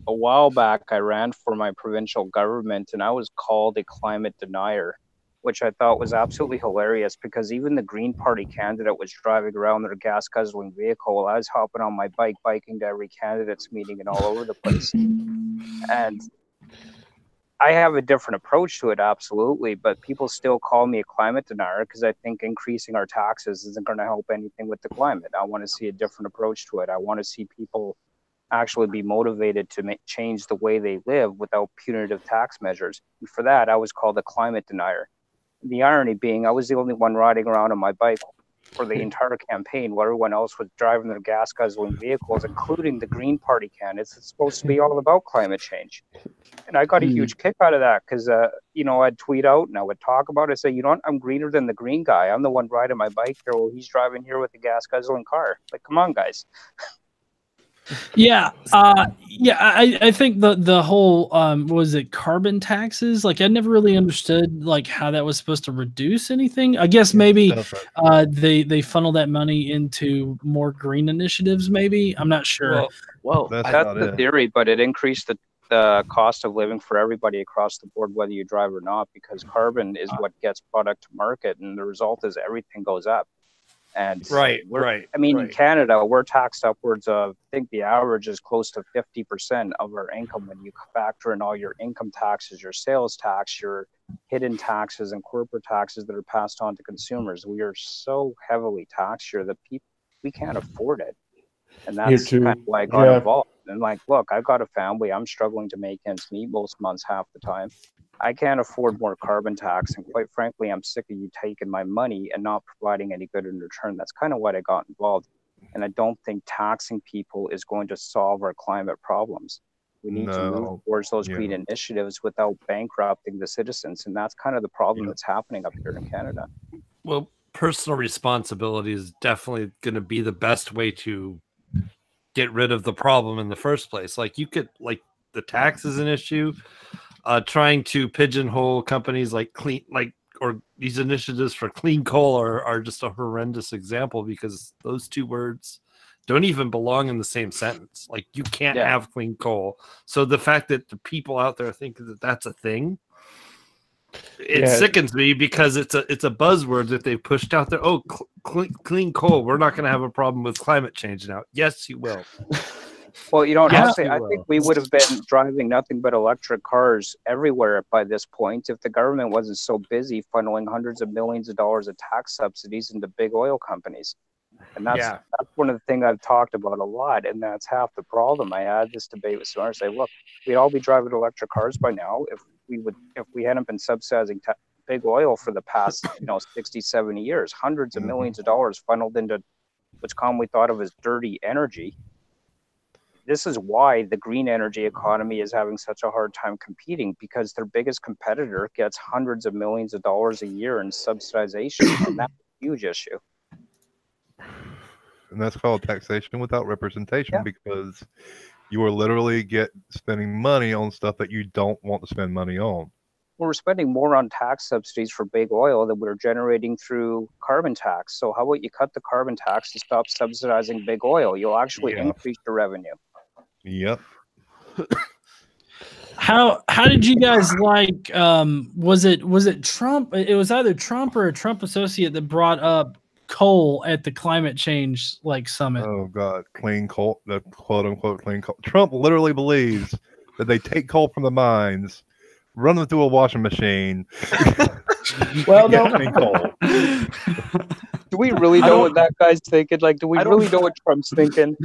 while back I ran for my provincial government, and I was called a climate denier, which I thought was absolutely hilarious, because even the Green Party candidate was driving around their gas-guzzling vehicle while I was hopping on my bike, biking to every candidate's meeting and all over the place. And I have a different approach to it, absolutely, but people still call me a climate denier because I think increasing our taxes isn't going to help anything with the climate. I want to see a different approach to it. I want to see people actually be motivated to change the way they live without punitive tax measures. And for that, I was called a climate denier. The irony being, I was the only one riding around on my bike for the entire campaign, while everyone else was driving their gas-guzzling vehicles, including the Green Party candidates. It's supposed to be all about climate change. And I got a huge kick out of that, because, you know, I'd tweet out and I would talk about it. I say, you know what, I'm greener than the green guy. I'm the one riding my bike here while he's driving here with a gas-guzzling car. Like, come on, guys.
Yeah, I think the whole was it carbon taxes? Like, I never really understood like how that was supposed to reduce anything. I guess maybe they funnel that money into more green initiatives. Maybe, I'm not sure.
Well, that's the theory, but it increased the cost of living for everybody across the board, whether you drive or not, because carbon is what gets product to market, and the result is everything goes up. And
Right.
I mean, in Canada, we're taxed upwards of, I think the average is close to 50% of our income when you factor in all your income taxes, your sales tax, your hidden taxes and corporate taxes that are passed on to consumers. We are so heavily taxed here that we can't afford it. And that's kind of why I got involved. And like, look, I've got a family. I'm struggling to make ends meet most months, half the time. I can't afford more carbon tax. And quite frankly, I'm sick of you taking my money and not providing any good in return. That's kind of why I got involved. And I don't think taxing people is going to solve our climate problems. We need to move towards those green initiatives without bankrupting the citizens. And that's kind of the problem that's happening up here in Canada.
Well, personal responsibility is definitely going to be the best way to get rid of the problem in the first place. Like the tax is an issue. Trying to pigeonhole companies or these initiatives for clean coal are just a horrendous example, because those two words don't even belong in the same sentence. Like, you can't have clean coal. So the fact that the people out there think that that's a thing, it sickens me, because it's a buzzword that they've pushed out there. Oh, clean coal. We're not going to have a problem with climate change now. Yes, you will.
Well, honestly, I think we would have been driving nothing but electric cars everywhere by this point if the government wasn't so busy funneling hundreds of millions of dollars of tax subsidies into big oil companies. And that's one of the things I've talked about a lot, and that's half the problem. I had this debate with someone, say, look, we'd all be driving electric cars by now if we hadn't been subsidizing big oil for the past 60, 70 years. Hundreds of millions of dollars funneled into what's commonly thought of as dirty energy. This is why the green energy economy is having such a hard time competing, because their biggest competitor gets hundreds of millions of dollars a year in subsidization, and that's a huge issue.
And that's called taxation without representation, because you are literally spending money on stuff that you don't want to spend money on.
Well, we're spending more on tax subsidies for big oil than we're generating through carbon tax. So how about you cut the carbon tax and stop subsidizing big oil? You'll actually increase the revenue.
Yep.
How did you guys like? Was it Trump? It was either Trump or a Trump associate that brought up coal at the climate change summit.
Oh God, clean coal, the quote unquote clean coal. Trump literally believes that they take coal from the mines, run them through a washing machine.
Well, no.
Clean coal.
Do we really know what that guy's thinking? Like, do we really know what Trump's thinking?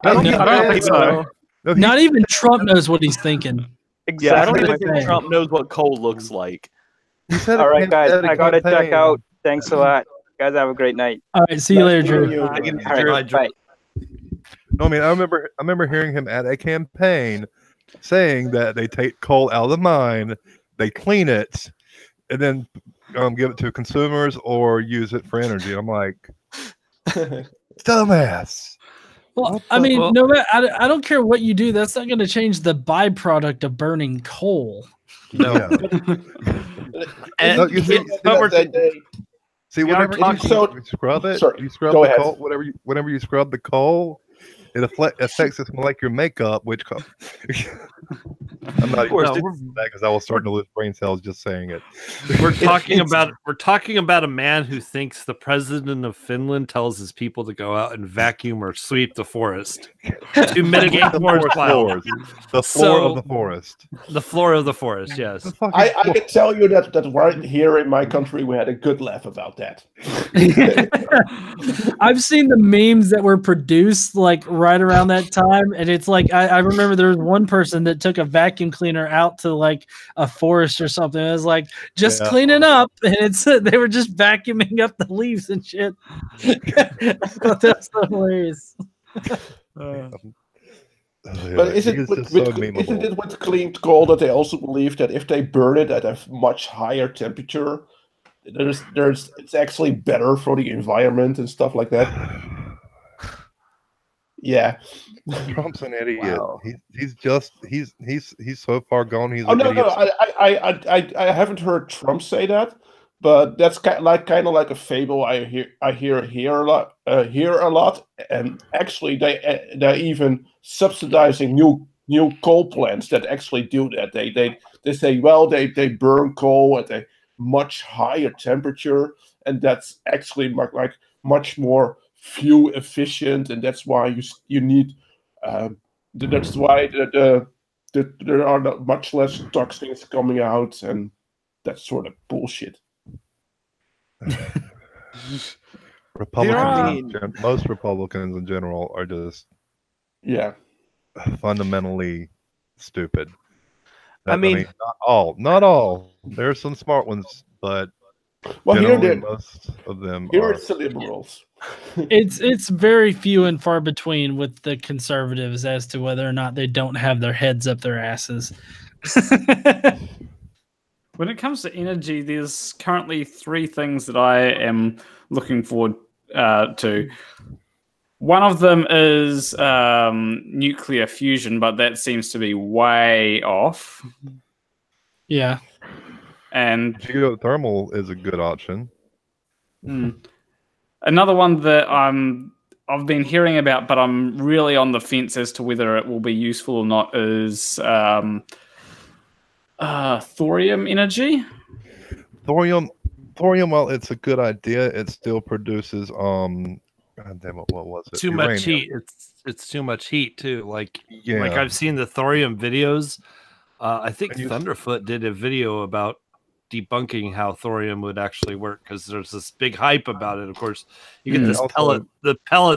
I don't think so.
Not even Trump knows what he's thinking.
Exactly.
Yeah, I don't even think Trump knows what coal looks like.
All right, guys, I gotta check out. Thanks a lot. Guys, have a great night.
All right, see you later, Drew.
All right, bye.
No, I mean, I remember hearing him at a campaign saying that they take coal out of the mine, they clean it, and then give it to consumers or use it for energy. I'm like, dumbass.
Well, I mean, no, I don't care what you do. That's not going to change the byproduct of burning coal.
No.
And see, whenever you scrub it, you scrub the coal. Whenever you scrub the coal, it affects its molecular makeup, which I'm not even that because I was starting to lose brain cells just saying it.
We're talking about a man who thinks the president of Finland tells his people to go out and vacuum or sweep the forest to mitigate forest fires.
The floor of the forest.
The floor of the forest, yes.
I can tell you that right here in my country we had a good laugh about that.
I've seen the memes that were produced right around that time, and it's like I remember there was one person that took a vacuum cleaner out to a forest or something. It was like just cleaning up, and they were just vacuuming up the leaves and shit. I thought that's so hilarious.
But isn't it with clean coal that they also believe that if they burn it at a much higher temperature, it's actually better for the environment and stuff like that? Yeah.
Trump's an idiot. Wow. He's so far gone. He's
I haven't heard Trump say that, but that's kind of like a fable I hear a lot. And actually, they're even subsidizing new coal plants that actually do that. They say, well, they burn coal at a much higher temperature, and that's actually much more fuel efficient, and that's why you need. That's why there are much less toxins coming out, and that sort of bullshit.
Most Republicans in general are just fundamentally stupid. I mean, not all. There are some smart ones, but generally most of them
here
are.
It's the liberals.
It's very few and far between with the conservatives as to whether or not they don't have their heads up their asses.
When it comes to energy, there's currently 3 things that I am looking forward to. One of them is nuclear fusion, but that seems to be way off.
Yeah.
And
geothermal is a good option.
Another one that I've been hearing about, but I'm really on the fence as to whether it will be useful or not, is thorium energy.
Thorium, while it's a good idea, it still produces God damn it, what was it?
Too much heat. It's too much heat too. Like
Yeah.
I've seen the thorium videos. I think Thunderfoot did a video about debunking how thorium would actually work, because there's this big hype about it. Of course, you get this pellet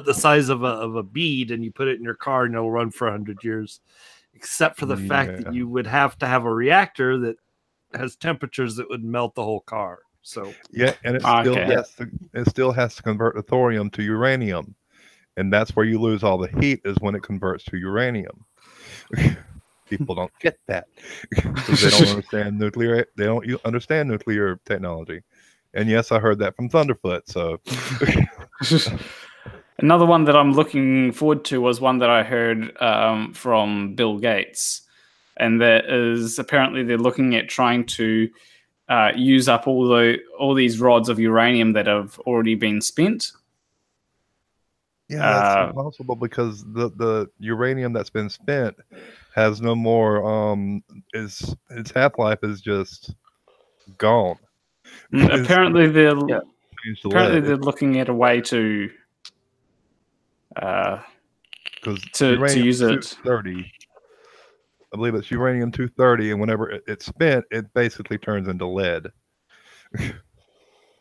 the size of a bead, and you put it in your car and it'll run for 100 years, except for the fact that you would have to have a reactor that has temperatures that would melt the whole car. So
and it still has to convert the thorium to uranium, and that's where you lose all the heat, is when it converts to uranium. People don't get that because they don't understand nuclear. They don't understand nuclear technology. And yes, I heard that from Thunderfoot. So
another one that I'm looking forward to was one that I heard from Bill Gates, and that is apparently they're looking at trying to use up all these rods of uranium that have already been spent.
Yeah, that's impossible, because the uranium that's been spent has no more. Its half-life is just gone.
Apparently they're looking at a way to use it.
230. I believe it's uranium-230, and whenever it's spent, it basically turns into lead.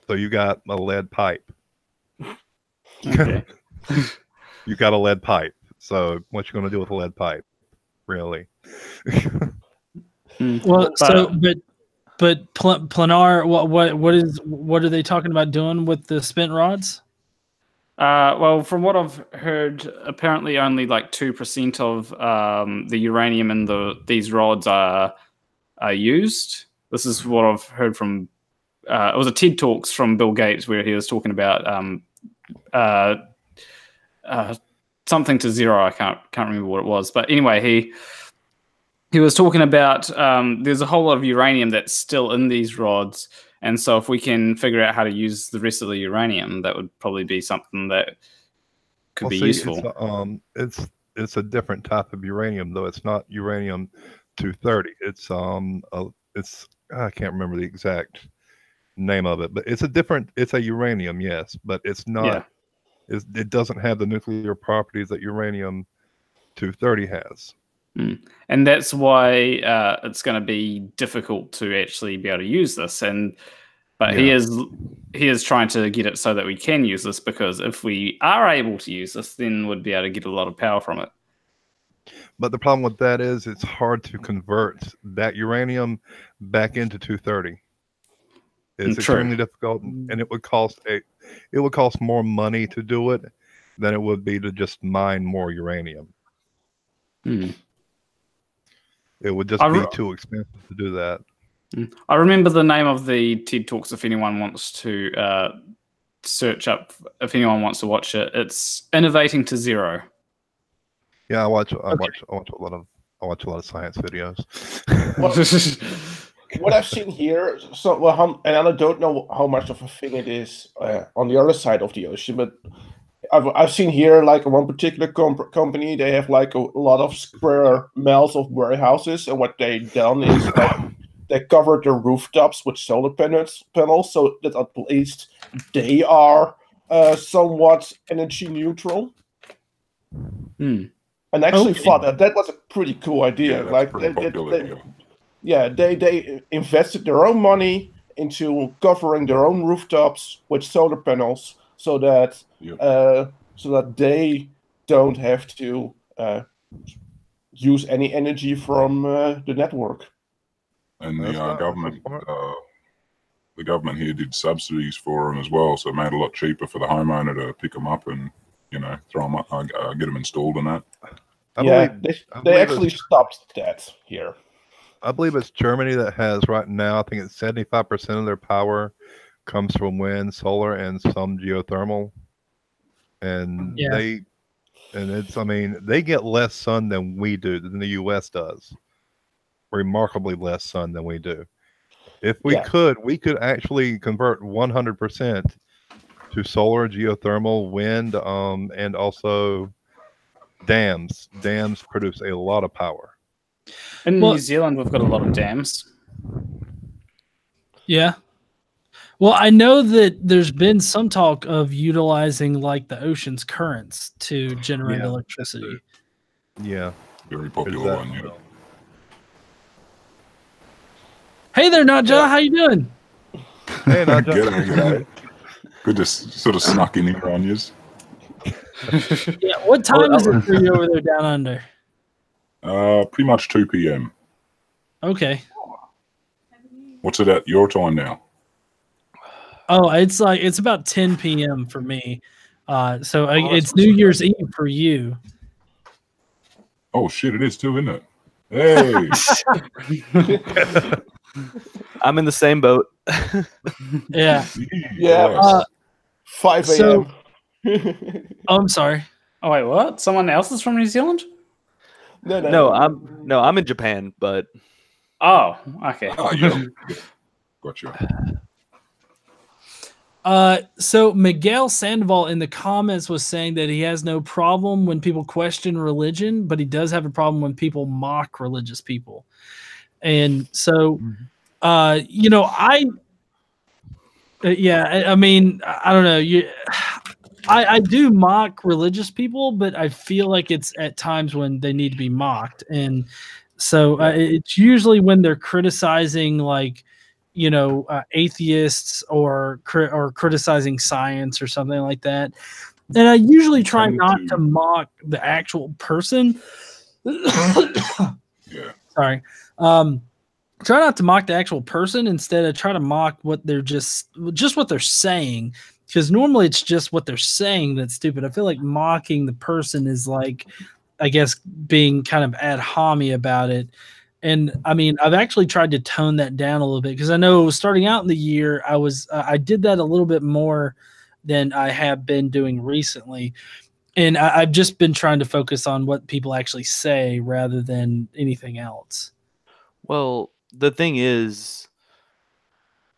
So you got a lead pipe.
Okay.
You got a lead pipe. So what you going to do with a lead pipe, really?
Well, but Planar, what are they talking about doing with the spent rods?
Well, from what I've heard, apparently only like 2% of the uranium in these rods are used. This is what I've heard from. It was a TED Talks from Bill Gates where he was talking about something to zero. I can't remember what it was, but anyway, he was talking about there's a whole lot of uranium that's still in these rods, and so if we can figure out how to use the rest of the uranium, that would probably be something that could be useful.
It's a different type of uranium, though. It's not uranium-230. It's I can't remember the exact name of it, but it's a uranium, yes, but it's not. Yeah. It doesn't have the nuclear properties that uranium-230 has.
And that's why it's going to be difficult to actually be able to use this. But he is trying to get it so that we can use this, because if we are able to use this, then we'd be able to get a lot of power from it.
But the problem with that is it's hard to convert that uranium back into 230. It's extremely difficult, and it would cost more money to do it than it would be to just mine more uranium. It would just be too expensive to do that.
I remember the name of the TED Talks if anyone wants to search up, if anyone wants to watch it. It's Innovating to Zero.
Yeah, I watch a lot of science videos.
What I've seen here, and I don't know how much of a thing it is on the other side of the ocean, but I've seen here, like one particular company, they have like a lot of square miles of warehouses, and what they've done is they covered their rooftops with solar panels, so that at least they are somewhat energy neutral.
Hmm.
And actually
Okay.
thought that was a pretty cool idea.
Yeah, that's
like
pretty popular.
they invested their own money into covering their own rooftops with solar panels, so that they don't have to use any energy from the network.
And
That's not-
government,
that's smart.
the government here did subsidies for them as well, so it made it a lot cheaper for the homeowner to pick them up and throw them up, get them installed and that.
I
Yeah,
believe- I
they
believe
actually stopped that here.
I believe it's Germany that has right now, I think it's 75% of their power comes from wind, solar, and some geothermal. And
Yeah.
they get less sun than we do, than the US does. Remarkably less sun than we do. If we could actually convert 100% to solar, geothermal, wind, and also dams. Dams produce a lot of power.
In New Zealand, we've got a lot of dams.
Yeah. Well, I know that there's been some talk of utilizing like the ocean's currents to generate electricity.
Yeah.
Very popular one, yeah.
Hey there, Naja. How you doing?
Hey, Naja.
G'day. Good to sort of snuck in here on yous.
Yeah. What time is it for you over there down under?
Pretty much 2 p.m.
Okay.
What's it at your time now?
Oh, it's about 10 p.m. for me. It's New Year's Eve for you.
Oh shit, it is too, isn't it? Hey.
I'm in the same boat.
Yeah.
Yeah. 5 a.m.
I'm sorry.
Oh wait, what? Someone else is from New Zealand?
No, I'm in Japan, but
Oh, okay.
Oh, yeah. Gotcha.
So Miguel Sandoval in the comments was saying that he has no problem when people question religion, but he does have a problem when people mock religious people. And so, I mean, I don't know. I do mock religious people, but I feel like it's at times when they need to be mocked. And so it's usually when they're criticizing like, atheists or criticizing science or something like that. And I usually try not to mock the actual person.
Yeah.
Sorry. Try not to mock the actual person. Instead, I try to mock what they're just what they're saying. Because normally it's just what they're saying that's stupid. I feel like mocking the person is like, I guess, being kind of ad hominem about it. And I mean, I've actually tried to tone that down a little bit because I know starting out in the year, I did that a little bit more than I have been doing recently. And I've just been trying to focus on what people actually say rather than anything else.
Well, the thing is,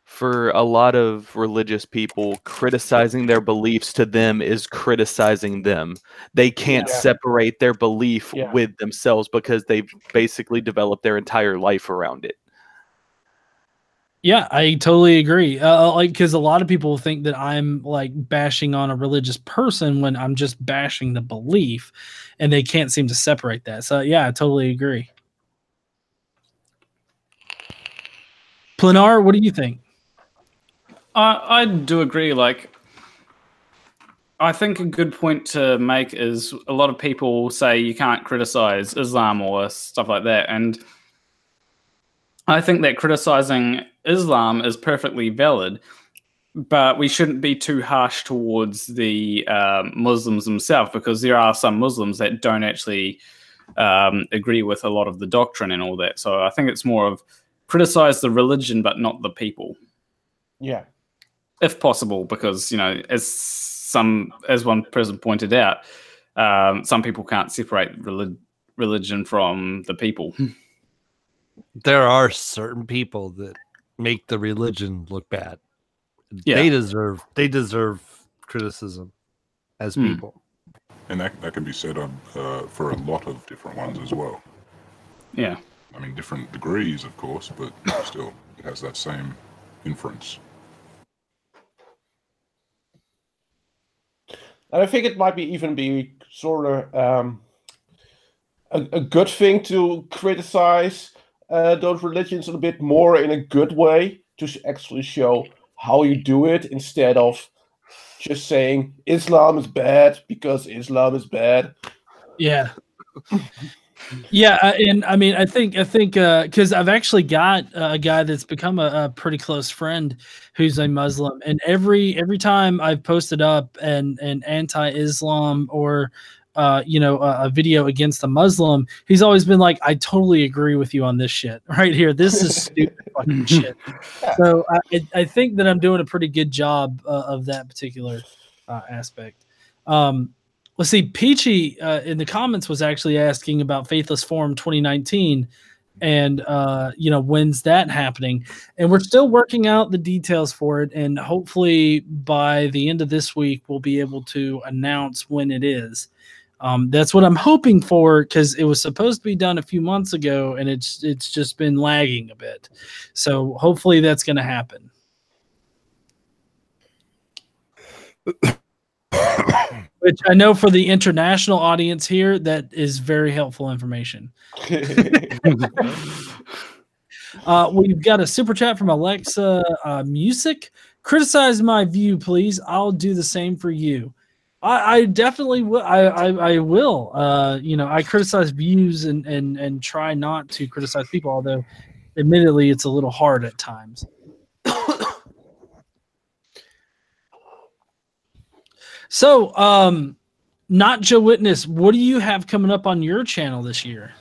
for a lot of religious people, criticizing their beliefs to them is criticizing them. They can't separate their belief with themselves because they've basically developed their entire life around it.
Yeah, I totally agree. Because a lot of people think that I'm like bashing on a religious person when I'm just bashing the belief, and they can't seem to separate that. So yeah, I totally agree. Plenar, what do you think?
I do agree. Like, I think a good point to make is a lot of people say you can't criticize Islam or stuff like that. And I think that criticizing Islam is perfectly valid, but we shouldn't be too harsh towards the Muslims themselves, because there are some Muslims that don't actually agree with a lot of the doctrine and all that. So I think it's more of criticize the religion, but not the people.
Yeah.
If possible, because, as one person pointed out, some people can't separate religion from the people.
There are certain people that make the religion look bad.
Yeah.
They deserve criticism as people.
And that can be said for a lot of different ones as well.
Yeah.
I mean, different degrees, of course, but still, it has that same inference.
And I think it might even be sort of a good thing to criticize those religions a bit more in a good way, to actually show how you do it instead of just saying Islam is bad because Islam is bad.
Yeah. Yeah, and I mean, I think, because I've actually got a guy that's become a pretty close friend who's a Muslim, and every time I've posted up an anti-Islam or a video against a Muslim, he's always been like, "I totally agree with you on this shit right here. This is stupid fucking shit." So I think that I'm doing a pretty good job of that particular aspect. Let's see. Peachy in the comments was actually asking about Faithless Forum 2019, and when's that happening? And we're still working out the details for it, and hopefully by the end of this week we'll be able to announce when it is. That's what I'm hoping for, because it was supposed to be done a few months ago, and it's just been lagging a bit. So hopefully that's going to happen. Which I know for the international audience here, that is very helpful information. We've got a super chat from Alexa Music. Criticize my view, please. I'll do the same for you. I definitely will. I will. I criticize views and try not to criticize people, although admittedly it's a little hard at times. So, Not Joe Witness, what do you have coming up on your channel this year?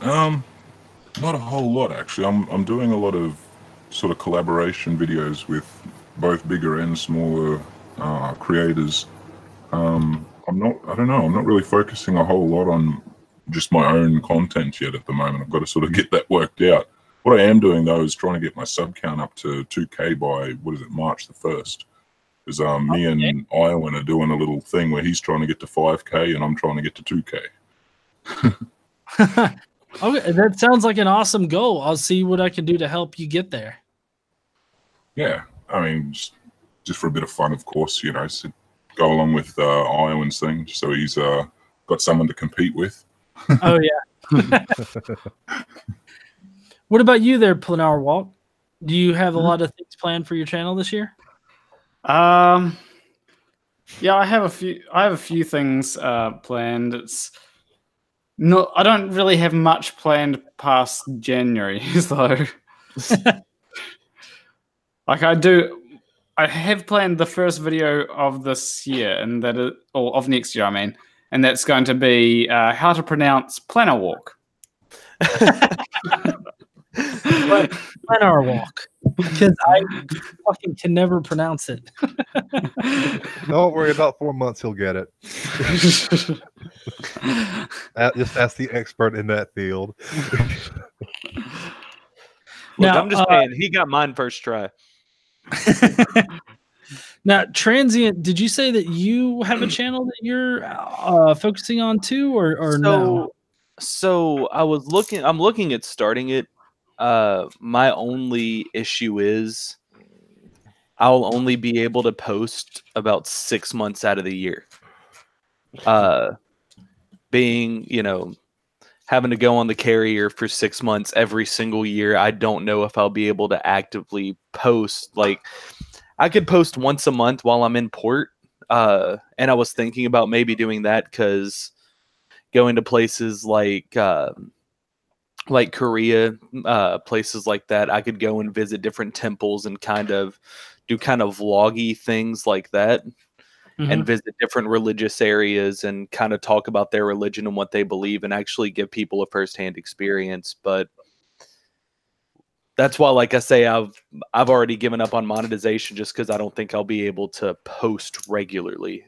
Not a whole lot, actually. I'm doing a lot of sort of collaboration videos with both bigger and smaller creators. I'm not really focusing a whole lot on just my own content yet at the moment. I've got to sort of get that worked out. What I am doing though is trying to get my sub count up to 2K by March the 1st. Because me and Iowan are doing a little thing where he's trying to get to 5K and I'm trying to get to 2K.
Okay, that sounds like an awesome goal. I'll see what I can do to help you get there.
Yeah, I mean, just for a bit of fun, of course, so go along with Iowan's thing, so he's got someone to compete with.
Oh, yeah. What about you there, Plenar Walt? Do you have a lot of things planned for your channel this year?
Yeah, I have a few things planned. I don't really have much planned past January, so I have planned the first video of this year, and of next year, I mean, and that's going to be how to pronounce Planar Walk.
Planar Walk, because I fucking can never pronounce it.
Don't worry, about 4 months he'll get it. Just ask the expert in that field.
Look, I'm just saying, he got mine first try.
Now, Transient, did you say that you have a channel that you're focusing on too, or no?
So I'm looking at starting it. My only issue is I'll only be able to post about 6 months out of the year. Being, having to go on the carrier for 6 months every single year, I don't know if I'll be able to actively post. Like, I could post once a month while I'm in port. And I was thinking about maybe doing that, because going to places like Korea, places like that, I could go and visit different temples and kind of do vloggy things like that, and visit different religious areas and kind of talk about their religion and what they believe, and actually give people a firsthand experience. But that's why, like I say, I've already given up on monetization, just because I don't think I'll be able to post regularly.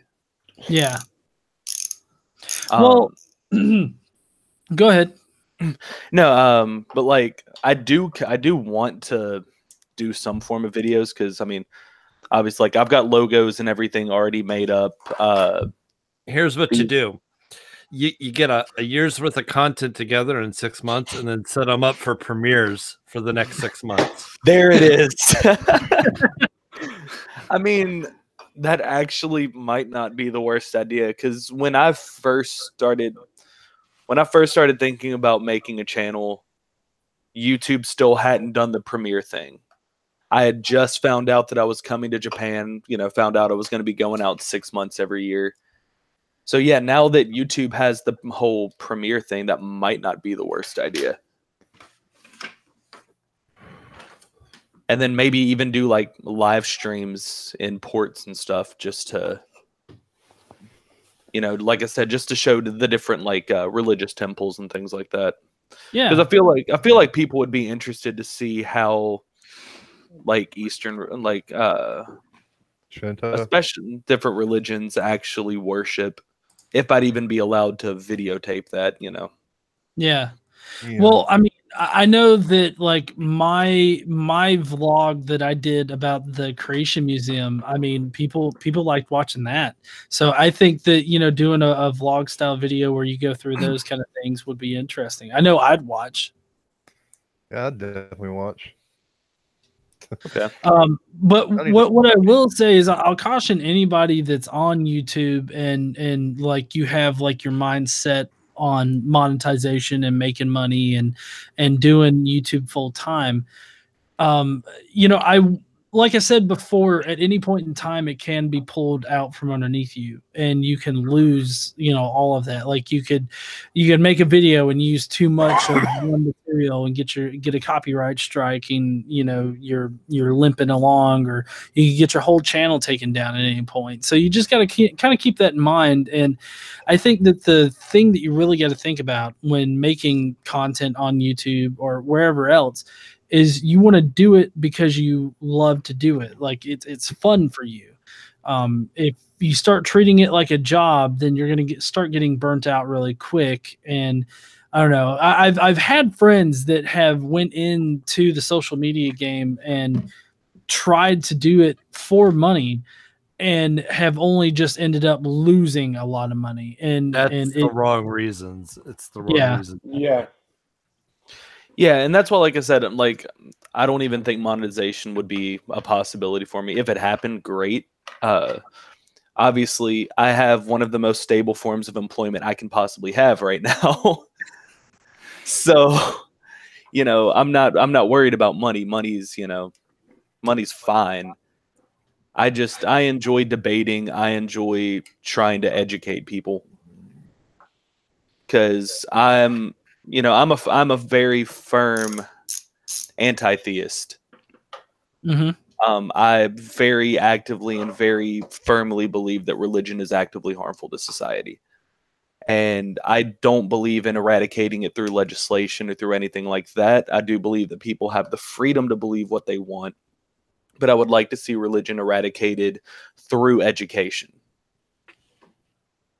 Yeah. Well, go ahead.
No, but like I do want to do some form of videos, because I mean, obviously, like, I've got logos and everything already made up.
Here's what you do. You get a year's worth of content together in 6 months, and then set them up for premieres for the next 6 months.
There it is. I mean, that actually might not be the worst idea, because when I first started thinking about making a channel, YouTube still hadn't done the premiere thing. I had just found out that I was coming to Japan, found out I was going to be going out 6 months every year. So yeah, now that YouTube has the whole premiere thing, that might not be the worst idea. And then maybe even do like live streams in ports and stuff, just to, like I said, just to show the different like religious temples and things like that.
Yeah,
because I feel like people would be interested to see how like Eastern, like
Shinto.
especially different religions actually worship. If I'd even be allowed to videotape that,
Yeah.
Yeah.
Well, I mean, I know that like my vlog that I did about the Creation Museum, I mean, people liked watching that. So I think that, doing a vlog style video where you go through those kind of things would be interesting. I know I'd watch.
Yeah, I'd definitely watch.
Okay.
But what I will say is I'll caution anybody that's on YouTube and like you have like your mindset on monetization and making money and doing YouTube full time. Like I said before, at any point in time, it can be pulled out from underneath you, and you can lose, all of that. Like you could make a video and use too much of one material and get a copyright strike, and you're limping along, or you could get your whole channel taken down at any point. So you just got to kind of keep that in mind. And I think that the thing that you really got to think about when making content on YouTube or wherever else is you want to do it because you love to do it. Like it's fun for you. If you start treating it like a job, then you're going to start getting burnt out really quick. And I don't know. I've had friends that have went into the social media game and tried to do it for money and have only just ended up losing a lot of money. And
the wrong reasons. It's the wrong reason.
Yeah.
Yeah, and that's why, like I said, like I don't even think monetization would be a possibility for me. If it happened, great. Obviously, I have one of the most stable forms of employment I can possibly have right now. So, I'm not worried about money. Money's fine. I enjoy debating. I enjoy trying to educate people, because I'm a very firm anti-theist.
Mm-hmm.
I very actively and very firmly believe that religion is actively harmful to society. And I don't believe in eradicating it through legislation or through anything like that. I do believe that people have the freedom to believe what they want, but I would like to see religion eradicated through education.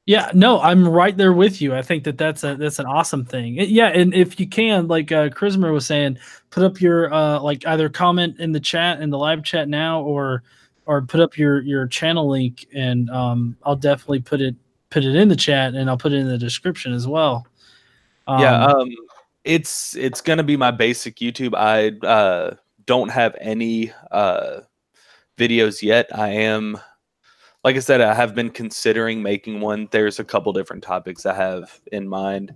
Yeah, no, I'm right there with you. I think that's an awesome thing. Yeah, and if you can, like Chrismer was saying, put up your like either comment in the chat, in the live chat now, or put up your channel link, and I'll definitely put it in the chat, and I'll put it in the description as well.
It's gonna be my basic YouTube. I don't have any videos yet. Like I said, I have been considering making one. There's a couple different topics I have in mind.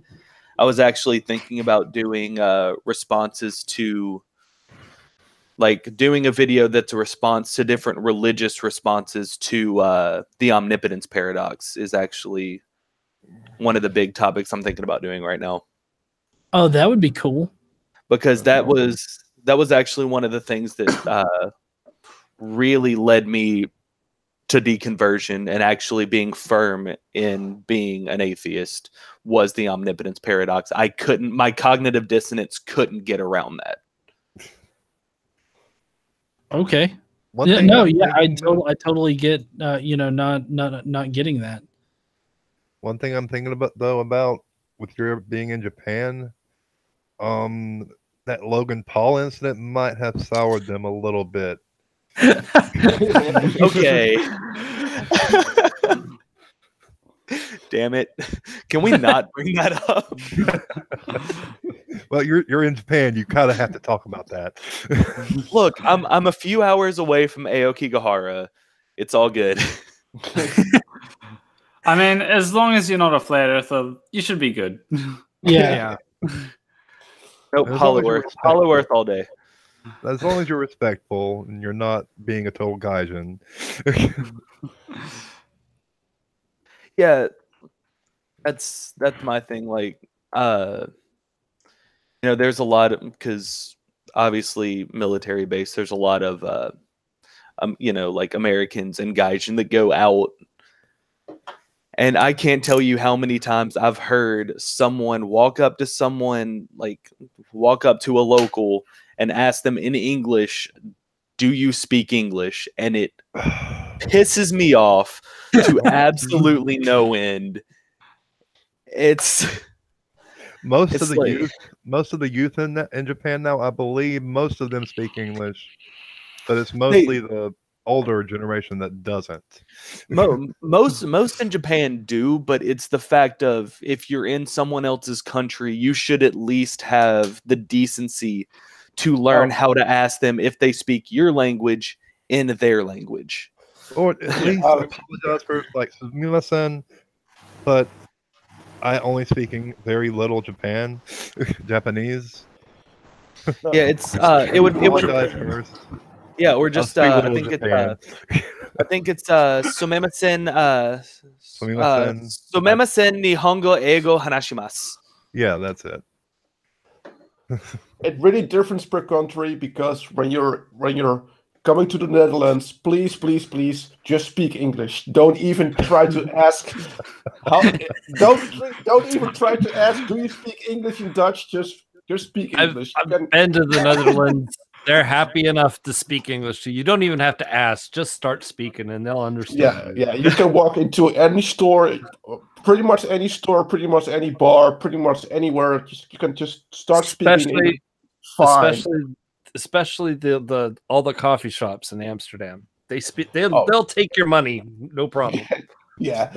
I was actually thinking about doing responses to, like, doing a video that's a response to different religious responses to the omnipotence paradox is actually one of the big topics I'm thinking about doing right now.
Oh, that would be cool.
Because that was actually one of the things that really led me to deconversion and actually being firm in being an atheist was the omnipotence paradox. My cognitive dissonance couldn't get around that.
Okay. I totally get not getting that.
One thing I'm thinking about with your being in Japan, that Logan Paul incident might have soured them a little bit.
Okay. Damn it. Can we not bring that up?
Well, you're in Japan. You kind of have to talk about that.
Look, I'm a few hours away from Aokigahara, It's all good.
I mean, as long as you're not a flat earther, you should be good.
Yeah.
Nope,
As long
Hollow
as you're
Earth. Hollow Earth all day.
As long as you're respectful and you're not being a total gaijin.
Yeah, that's my thing. Like, there's a lot of, because obviously military base. There's a lot of like Americans and gaijin that go out. And I can't tell you how many times I've heard someone walk up to a local and ask them in English, "Do you speak English?" And it pisses me off to absolutely no end. It's
most of the youth in Japan now, I believe most of them speak English, but it's mostly the older generation that doesn't.
Most in Japan do, but it's the fact of, if you're in someone else's country, you should at least have the decency to learn how to ask them if they speak your language in their language,
or at least apologize for sumimasen, but I only speaking very little Japanese.
Yeah, it's it would
apologize first.
Yeah, or just I think it's sumemasen nihongo eigo hanashimasu.
Yeah, that's it.
It really differs per country, because when you're coming to the Netherlands, please just speak English. Don't even try to ask don't even try to ask, do you speak English and Dutch? Just speak English.
I've been to the Netherlands. They're happy enough to speak English to you. You don't even have to ask. Just start speaking and they'll understand.
Yeah. You can walk into any store, pretty much any bar, pretty much anywhere. You can just start speaking.
Especially the all the coffee shops in Amsterdam. They'll take your money, no problem.
Yeah.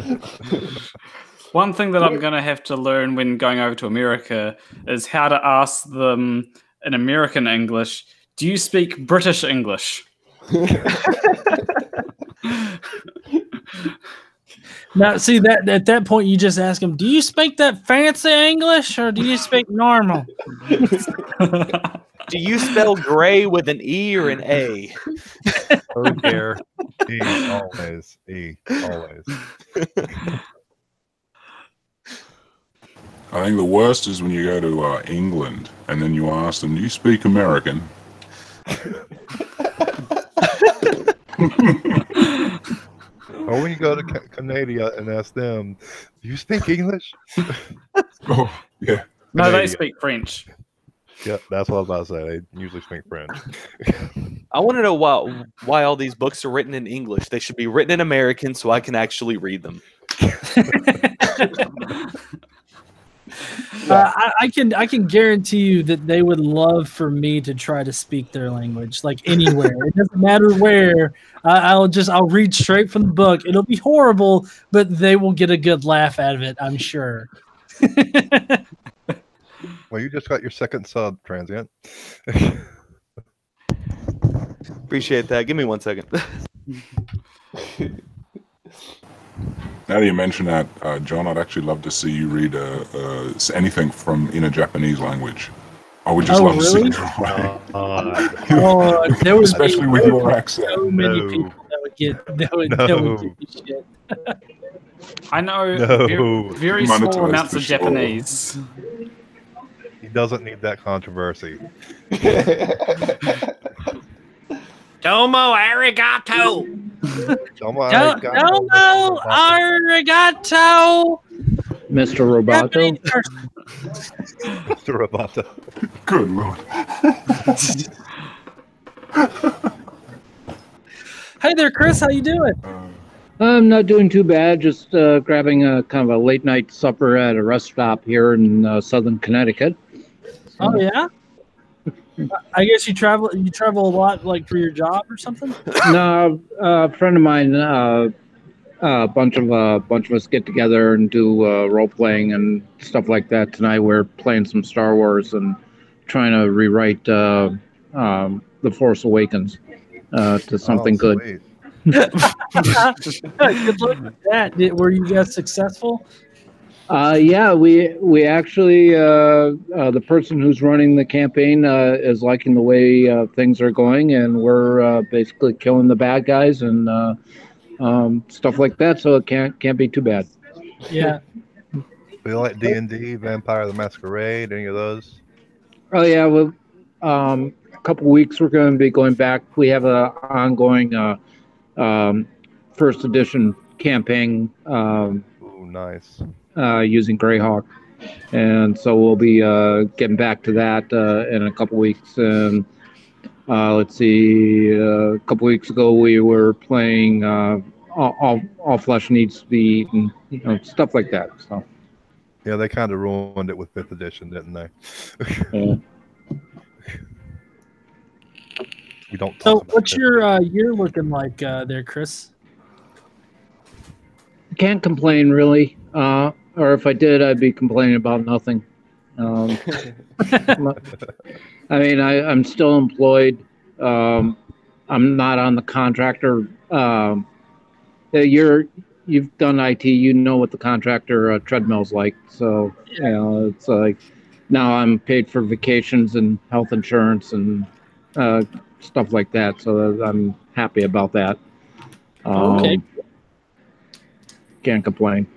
One thing that I'm going to have to learn when going over to America is how to ask them in American English, do you speak British English?
Now, see, that at that point, you just ask them, do you speak that fancy English or do you speak normal?
Do you spell gray with an E or an A?
Oh, dear.
E, always.
I think the worst is when you go to England and then you ask them, do you speak American?
Or when you go to Canada and ask them, do you speak English?
Oh, yeah.
No, they speak French.
Yeah, that's what I was about to say. They usually speak French.
I want to know why all these books are written in English. They should be written in American so I can actually read them.
I can guarantee you that they would love for me to try to speak their language, like anywhere. It doesn't matter where. I'll read straight from the book. It'll be horrible, but they will get a good laugh out of it, I'm sure.
Well, you just got your second sub, Transient.
Appreciate that. Give me 1 second.
Now that you mention that, John, I'd actually love to see you read anything in a Japanese language. I would just love to see it.
There was
especially with your accent.
So many people that would give me shit.
I know very small amounts of Japanese.
He doesn't need that controversy.
Domo arigato.
Domo
arigato.
Mr. Roboto.
Mr. Roboto.
Good Lord.
Hey there, Chris. How you doing?
I'm not doing too bad. Just grabbing a kind of a late night supper at a rest stop here in southern Connecticut.
Oh yeah. I guess you travel a lot, like for your job or something.
No, a friend of mine. A bunch of us get together and do role playing and stuff like that. Tonight we're playing some Star Wars and trying to rewrite The Force Awakens to something good.
Good luck with that. Were you guys successful?
Yeah, we actually the person who's running the campaign is liking the way things are going, and we're basically killing the bad guys and stuff like that. So it can't be too bad.
Yeah.
Do you like D&D, Vampire the Masquerade, any of those?
Oh yeah, well, a couple weeks we're going to be going back. We have a ongoing first edition campaign
Ooh, nice.
using Greyhawk, and so we'll be getting back to that in a couple weeks. And let's see, a couple weeks ago we were playing all flesh needs to be eaten, stuff like that. So
yeah, they kind of ruined it with 5th edition, didn't they?
Yeah.
We don't.
So, what's your year looking like there, Chris?
Can't complain really, or if I did, I'd be complaining about nothing. I mean, I'm still employed. I'm not on the contractor. You've done IT, you know what the contractor treadmill's like. So it's like now I'm paid for vacations and health insurance and stuff like that. So I'm happy about that.
Okay.
Can't complain.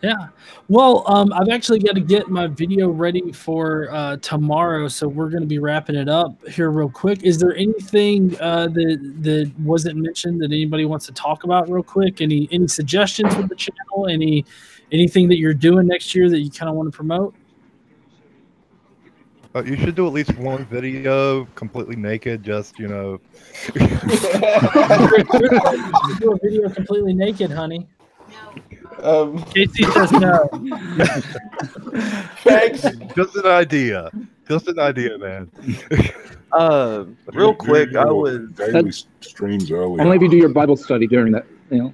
Yeah. Well, I've actually got to get my video ready for tomorrow, so we're going to be wrapping it up here real quick. Is there anything that wasn't mentioned that anybody wants to talk about real quick? Any suggestions for the channel? Anything that you're doing next year that you kind of want to promote?
You should do at least one video completely naked, just
Do a video completely naked, honey. Casey says no.
Thanks.
Just an idea. Just an idea, man.
Real quick, I was
daily streams early.
Only if you do your Bible study during that,
yeah.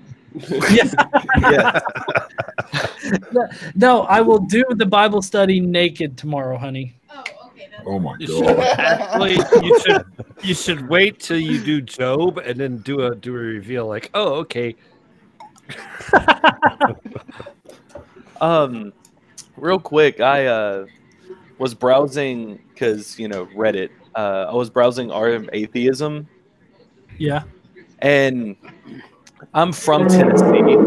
No, I will do the Bible study naked tomorrow, honey.
Oh my god!
Actually, you should wait till you do Job and then do a reveal. Like, oh, okay.
Real quick, I was browsing because Reddit. I was browsing atheism.
Yeah.
And I'm from Tennessee,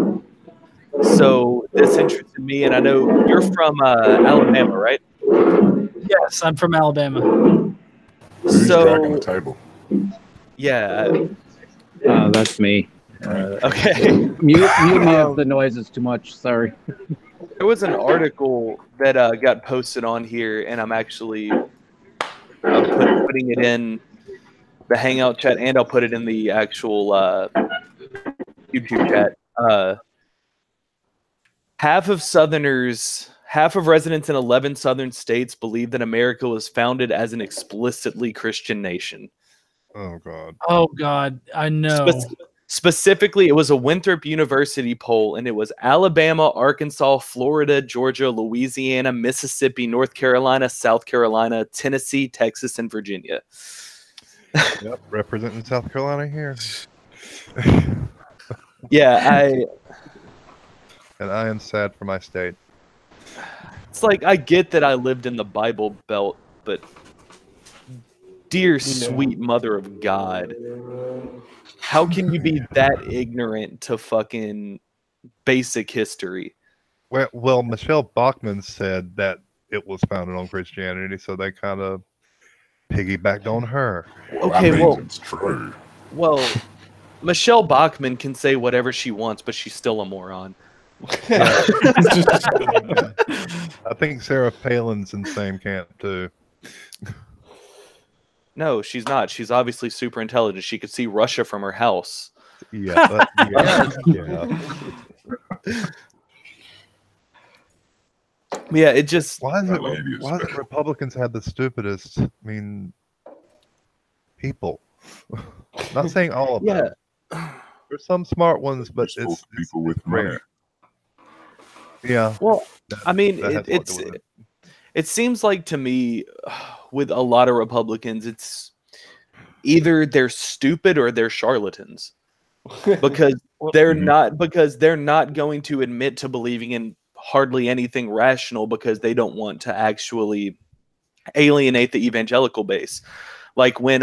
so this interested me. And I know you're from Alabama, right?
Yes, I'm from Alabama.
Who's dragging the table?
Yeah.
That's me.
Okay.
Mute me if the noise is too much. Sorry.
There was an article that got posted on here, and I'm actually putting it in the Hangout chat, and I'll put it in the actual YouTube chat. Half of residents in 11 southern states believe that America was founded as an explicitly Christian nation.
Oh, God.
Oh, God. I know.
Specifically, it was a Winthrop University poll, and it was Alabama, Arkansas, Florida, Georgia, Louisiana, Mississippi, North Carolina, South Carolina, Tennessee, Texas, and Virginia.
Yep, representing South Carolina here.
Yeah,
and I am sad for my state.
It's like, I get that I lived in the Bible Belt, but dear sweet mother of God, how can you be that ignorant to fucking basic history?
Well, Michelle Bachmann said that it was founded on Christianity, so they kind of piggybacked on her.
Okay, well,
it's true.
Well, Michelle Bachmann can say whatever she wants, but she's still a moron.
I think Sarah Palin's in the same camp too.
No, she's not. She's obviously super intelligent. She could see Russia from her house.
Yeah.
Yeah, it just...
Why is it Republicans have the stupidest, people? Not saying all of them. There's some smart ones, but it's
people with money.
Yeah. Well, it seems like to me, with a lot of Republicans, it's either they're stupid or they're charlatans, because they're not going to admit to believing in hardly anything rational because they don't want to actually alienate the evangelical base. Like when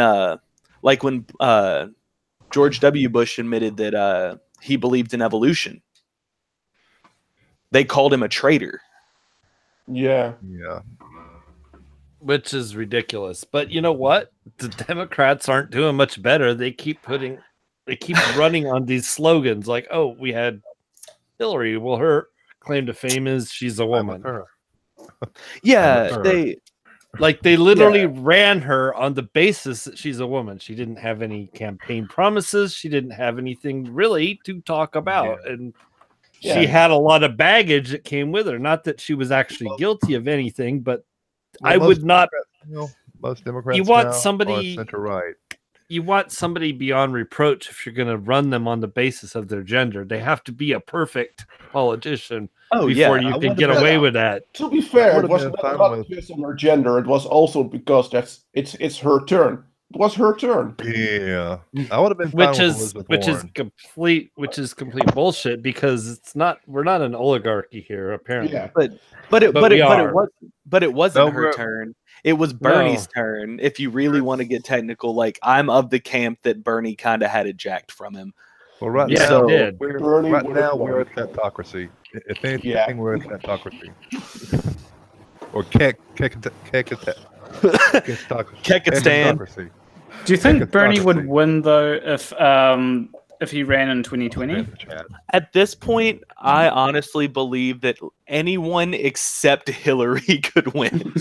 George W. Bush admitted that he believed in evolution, they called him a traitor.
Yeah.
Which is ridiculous. But you know what? The Democrats aren't doing much better. They keep running on these slogans like, "Oh, we had Hillary." Well, her claim to fame is she's a woman.
Yeah, they
literally ran her on the basis that she's a woman. She didn't have any campaign promises. She didn't have anything really to talk about, and she had a lot of baggage that came with her. Not that she was actually guilty of anything, but I would not.
Most Democrats.
You want
now
somebody
are center right.
You want somebody beyond reproach if you're going to run them on the basis of their gender. They have to be a perfect politician before you can get away with that.
To be fair, it was not about based on her gender. It was also because it's her turn. It was her turn.
Yeah, I would have been fine
which is complete bullshit, because we're not an oligarchy here apparently.
Yeah, but it wasn't her turn. It was Bernie's turn. If you really want to get technical, like, I'm of the camp that Bernie kind of had it jacked from him.
Well, right now we're a kleptocracy. If anything, we're a kleptocracy. Or
Kekistan.
Do you think Bernie would win though if he ran in 2020?
At this point, I honestly believe that anyone except Hillary could win.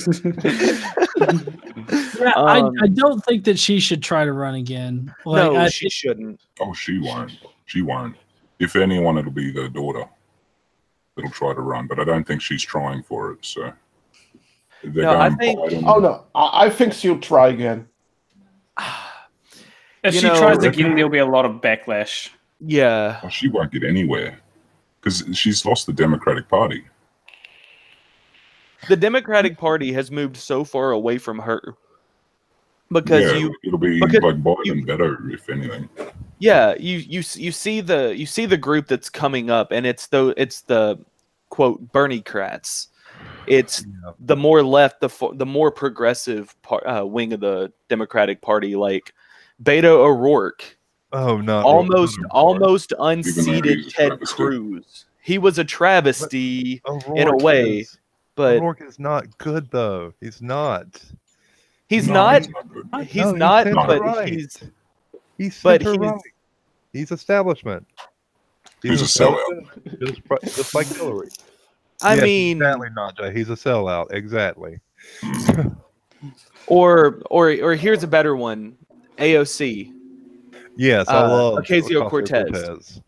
I don't think that she should try to run again.
No, she shouldn't.
Oh, she won't. She won't. If anyone, it'll be their daughter that'll try to run, but I don't think she's trying for it. So,
I think she'll try again.
If she tries again, there'll be a lot of backlash.
Yeah.
Well, she won't get anywhere because she's lost the Democratic Party.
The Democratic Party has moved so far away from her because
it'll be like Biden better, if anything.
Yeah, you see the group that's coming up, and it's the quote Bernie-crats. It's the more left, the more progressive wing of the Democratic Party, like Beto O'Rourke.
Oh no!
Almost unseated Ted Cruz. He was a travesty in a way, but
O'Rourke is not good though. He's not.
He's not.
He's establishment.
He's a sellout.
Just like Hillary.
I mean,
exactly not, Jay. He's a sellout. Exactly.
or here's a better one. AOC.
Yes, I love
Ocasio-Cortez.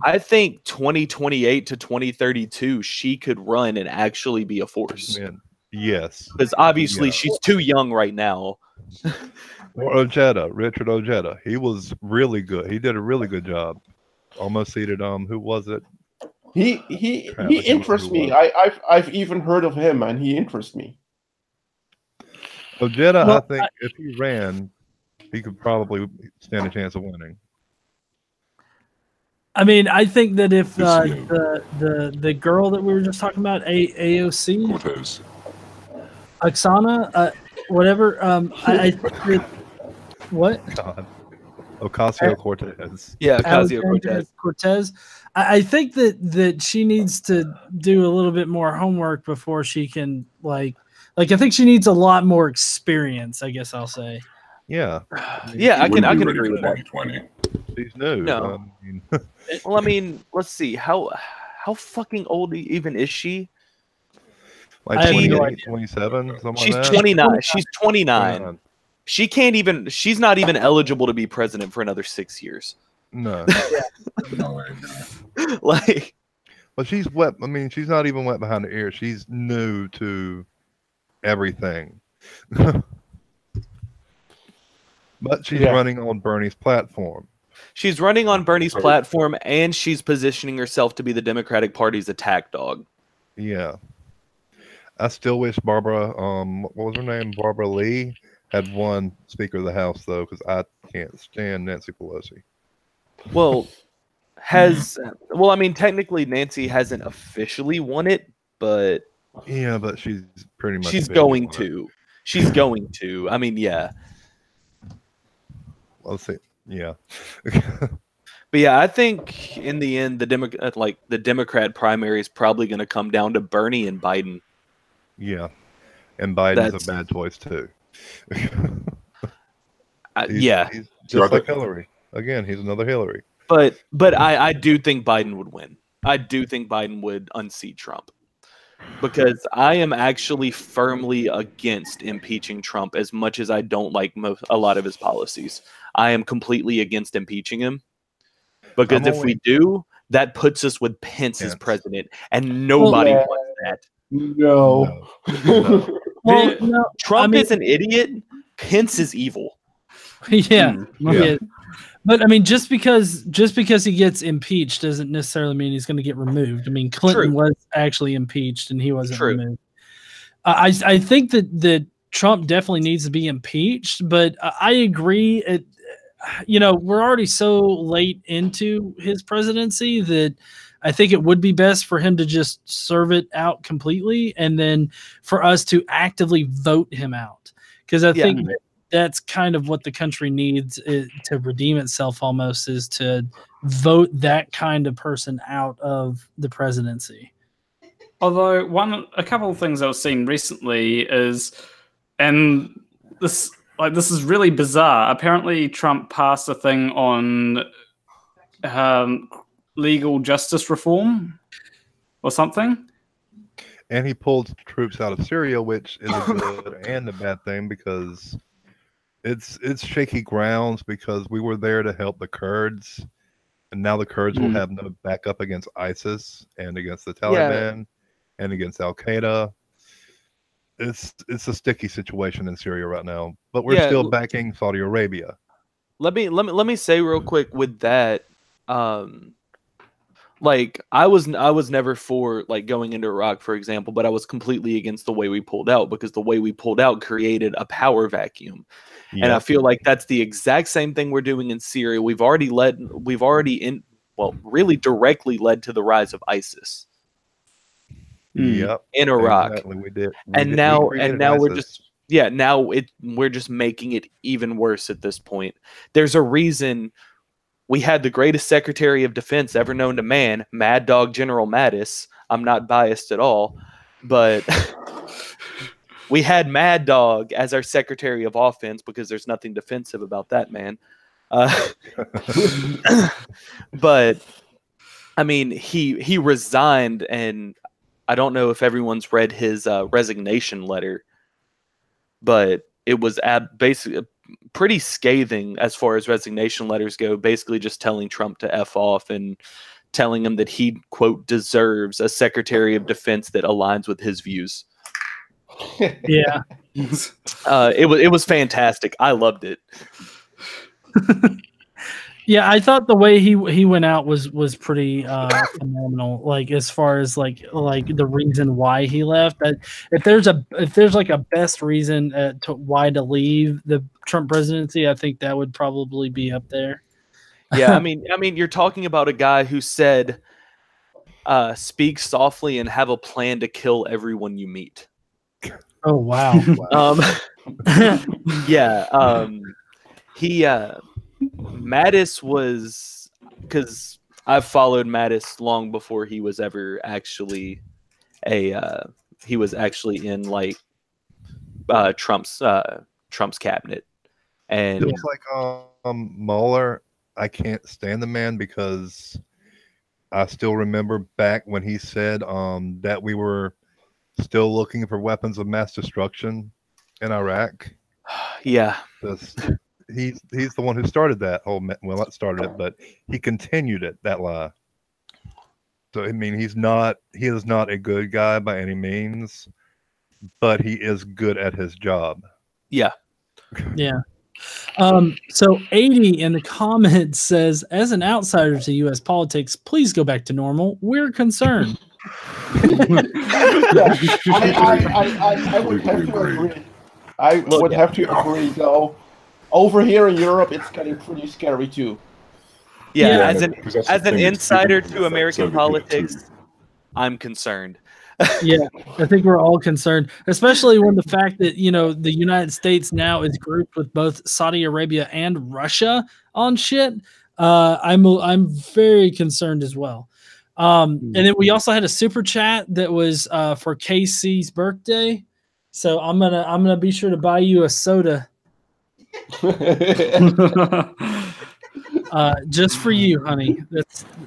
I think 2028 to 2032, she could run and actually be a force.
Yes.
Because obviously she's too young right now.
Or Richard Ojeda. He was really good. He did a really good job. Almost seated who was it?
He interests me. I've even heard of him, and he interests me.
Ojeda, I think if he ran, he could probably stand a chance of winning.
I mean, I think that if the girl that we were just talking about, AOC, Oksana, whatever, I think that what?
God. Ocasio-Cortez.
Yeah, Ocasio-Cortez.
I think that she needs to do a little bit more homework before she can like I think she needs a lot more experience, I guess I'll say.
Yeah.
Yeah, I can agree with that.
2020.
She's new.
No. Well, I mean, let's see. How fucking old even is she?
Like 28, 27, something
She's
like that.
29. She's 29. She's not even eligible to be president for another 6 years.
No.
Like,
well, she's wet. I mean, she's not even wet behind the ears. She's new to everything. But she's running on Bernie's platform.
She's running on Bernie's platform, and she's positioning herself to be the Democratic Party's attack dog.
Yeah. I still wish Barbara, what was her name? Barbara Lee. had won Speaker of the House, though, because I can't stand Nancy Pelosi.
Well, I mean, technically Nancy hasn't officially won it, but
Yeah, but she's pretty much
she's
officially
going
won it.
to. She's going to. I mean, yeah.
Let's see. Yeah.
But yeah, I think in the end, the Democrat primary is probably going to come down to Bernie and Biden.
Yeah, and Biden's a bad choice too. He's just like Hillary. Again, he's another Hillary.
But I do think Biden would win. I do think Biden would unseat Trump. Because I am actually firmly against impeaching Trump as much as I don't like a lot of his policies. I am completely against impeaching him. Because if we do, that puts us with Pence as president. And nobody wants that.
No.
Well, no, Trump is an idiot. Pence is evil.
Yeah. But I mean, just because he gets impeached doesn't necessarily mean he's going to get removed. I mean, Clinton was actually impeached and he wasn't removed. I think that Trump definitely needs to be impeached, but I agree. We're already so late into his presidency that I think it would be best for him to just serve it out completely, and then for us to actively vote him out, because I think that's kind of what the country needs to redeem itself. Almost is to vote that kind of person out of the presidency.
Although a couple of things I've seen recently is, and this is really bizarre. Apparently, Trump passed a thing on legal justice reform or something.
And he pulled troops out of Syria, which is a good and a bad thing, because it's shaky grounds, because we were there to help the Kurds, and now the Kurds will have no backup against ISIS and against the Taliban and against Al Qaeda. It's a sticky situation in Syria right now, but we're still backing Saudi Arabia.
Let me say real quick with that. Like I was never for like going into Iraq, for example, but I was completely against the way we pulled out, because the way we pulled out created a power vacuum. Yep. And I feel like that's the exact same thing we're doing in Syria. We've already really directly led to the rise of ISIS.
Yep.
In Iraq.
Exactly. We did.
Now we're just making it even worse at this point. There's a reason we had the greatest Secretary of Defense ever known to man, Mad Dog General Mattis. I'm not biased at all, but we had Mad Dog as our Secretary of Offense because there's nothing defensive about that man. But I mean, he resigned, and I don't know if everyone's read his resignation letter, but it was basically pretty scathing as far as resignation letters go, basically just telling Trump to F off and telling him that he, quote, deserves a Secretary of Defense that aligns with his views.
Yeah.
It was fantastic. I loved it.
Yeah, I thought the way he went out was pretty phenomenal. Like as far as like the reason why he left. That if there's like a best reason why to leave the Trump presidency, I think that would probably be up there.
Yeah, I mean, you're talking about a guy who said, "Speak softly and have a plan to kill everyone you meet."
Oh wow.
Mattis was, because I've followed Mattis long before he was ever actually he was actually in like Trump's cabinet, and
it was like Mueller. I can't stand the man, because I still remember back when he said that we were still looking for weapons of mass destruction in Iraq.
Yeah.
He's the one who started that whole, well, not started it, but he continued it, that lie. So I mean, he is not a good guy by any means, but he is good at his job.
Yeah.
Yeah. So 80 in the comments says, as an outsider to U.S. politics, please go back to normal. We're concerned.
I would have to agree. I would have to agree, though. Over here in Europe, it's getting pretty scary too.
Yeah,
Yeah, because that's the
as an
thing, it's
insider
giving
to
them effects
American
over here,
politics,
too.
I'm concerned.
Yeah, I think we're all concerned, especially when the fact that the United States now is grouped with both Saudi Arabia and Russia on shit. I'm very concerned as well. And then we also had a super chat that was for KC's birthday, so I'm gonna be sure to buy you a soda just for you, honey.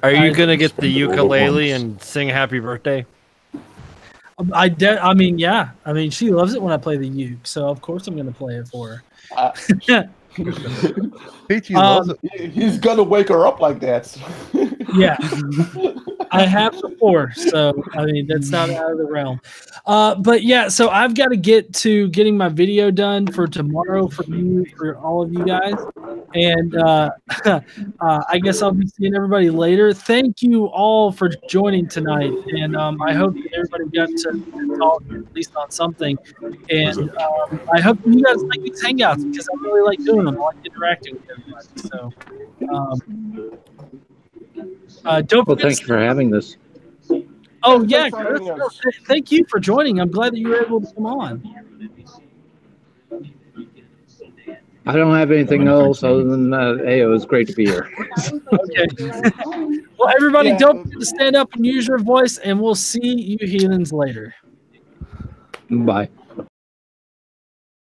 Are you gonna get the ukulele and sing happy birthday?
I mean, yeah. I mean, she loves it when I play the uke, so of course I'm going to play it for her.
Peachy loves it.
He's gonna wake her up like that.
Yeah, I have before, so I mean that's not out of the realm. But yeah, so I've got to get to getting my video done for tomorrow for all of you guys, and I guess I'll be seeing everybody later. Thank you all for joining tonight, and I hope that everybody got to talk at least on something. And I hope you guys like these hangouts because I really like doing them. I like interacting with everybody. So. Don't
Well, thank you for having this.
Oh yeah, thank you for joining. I'm glad that you were able to come on.
I don't have anything else other than hey, it was great to be here.
Okay. Well, everybody, don't forget to stand up and use your voice, and we'll see you heathens later.
Bye.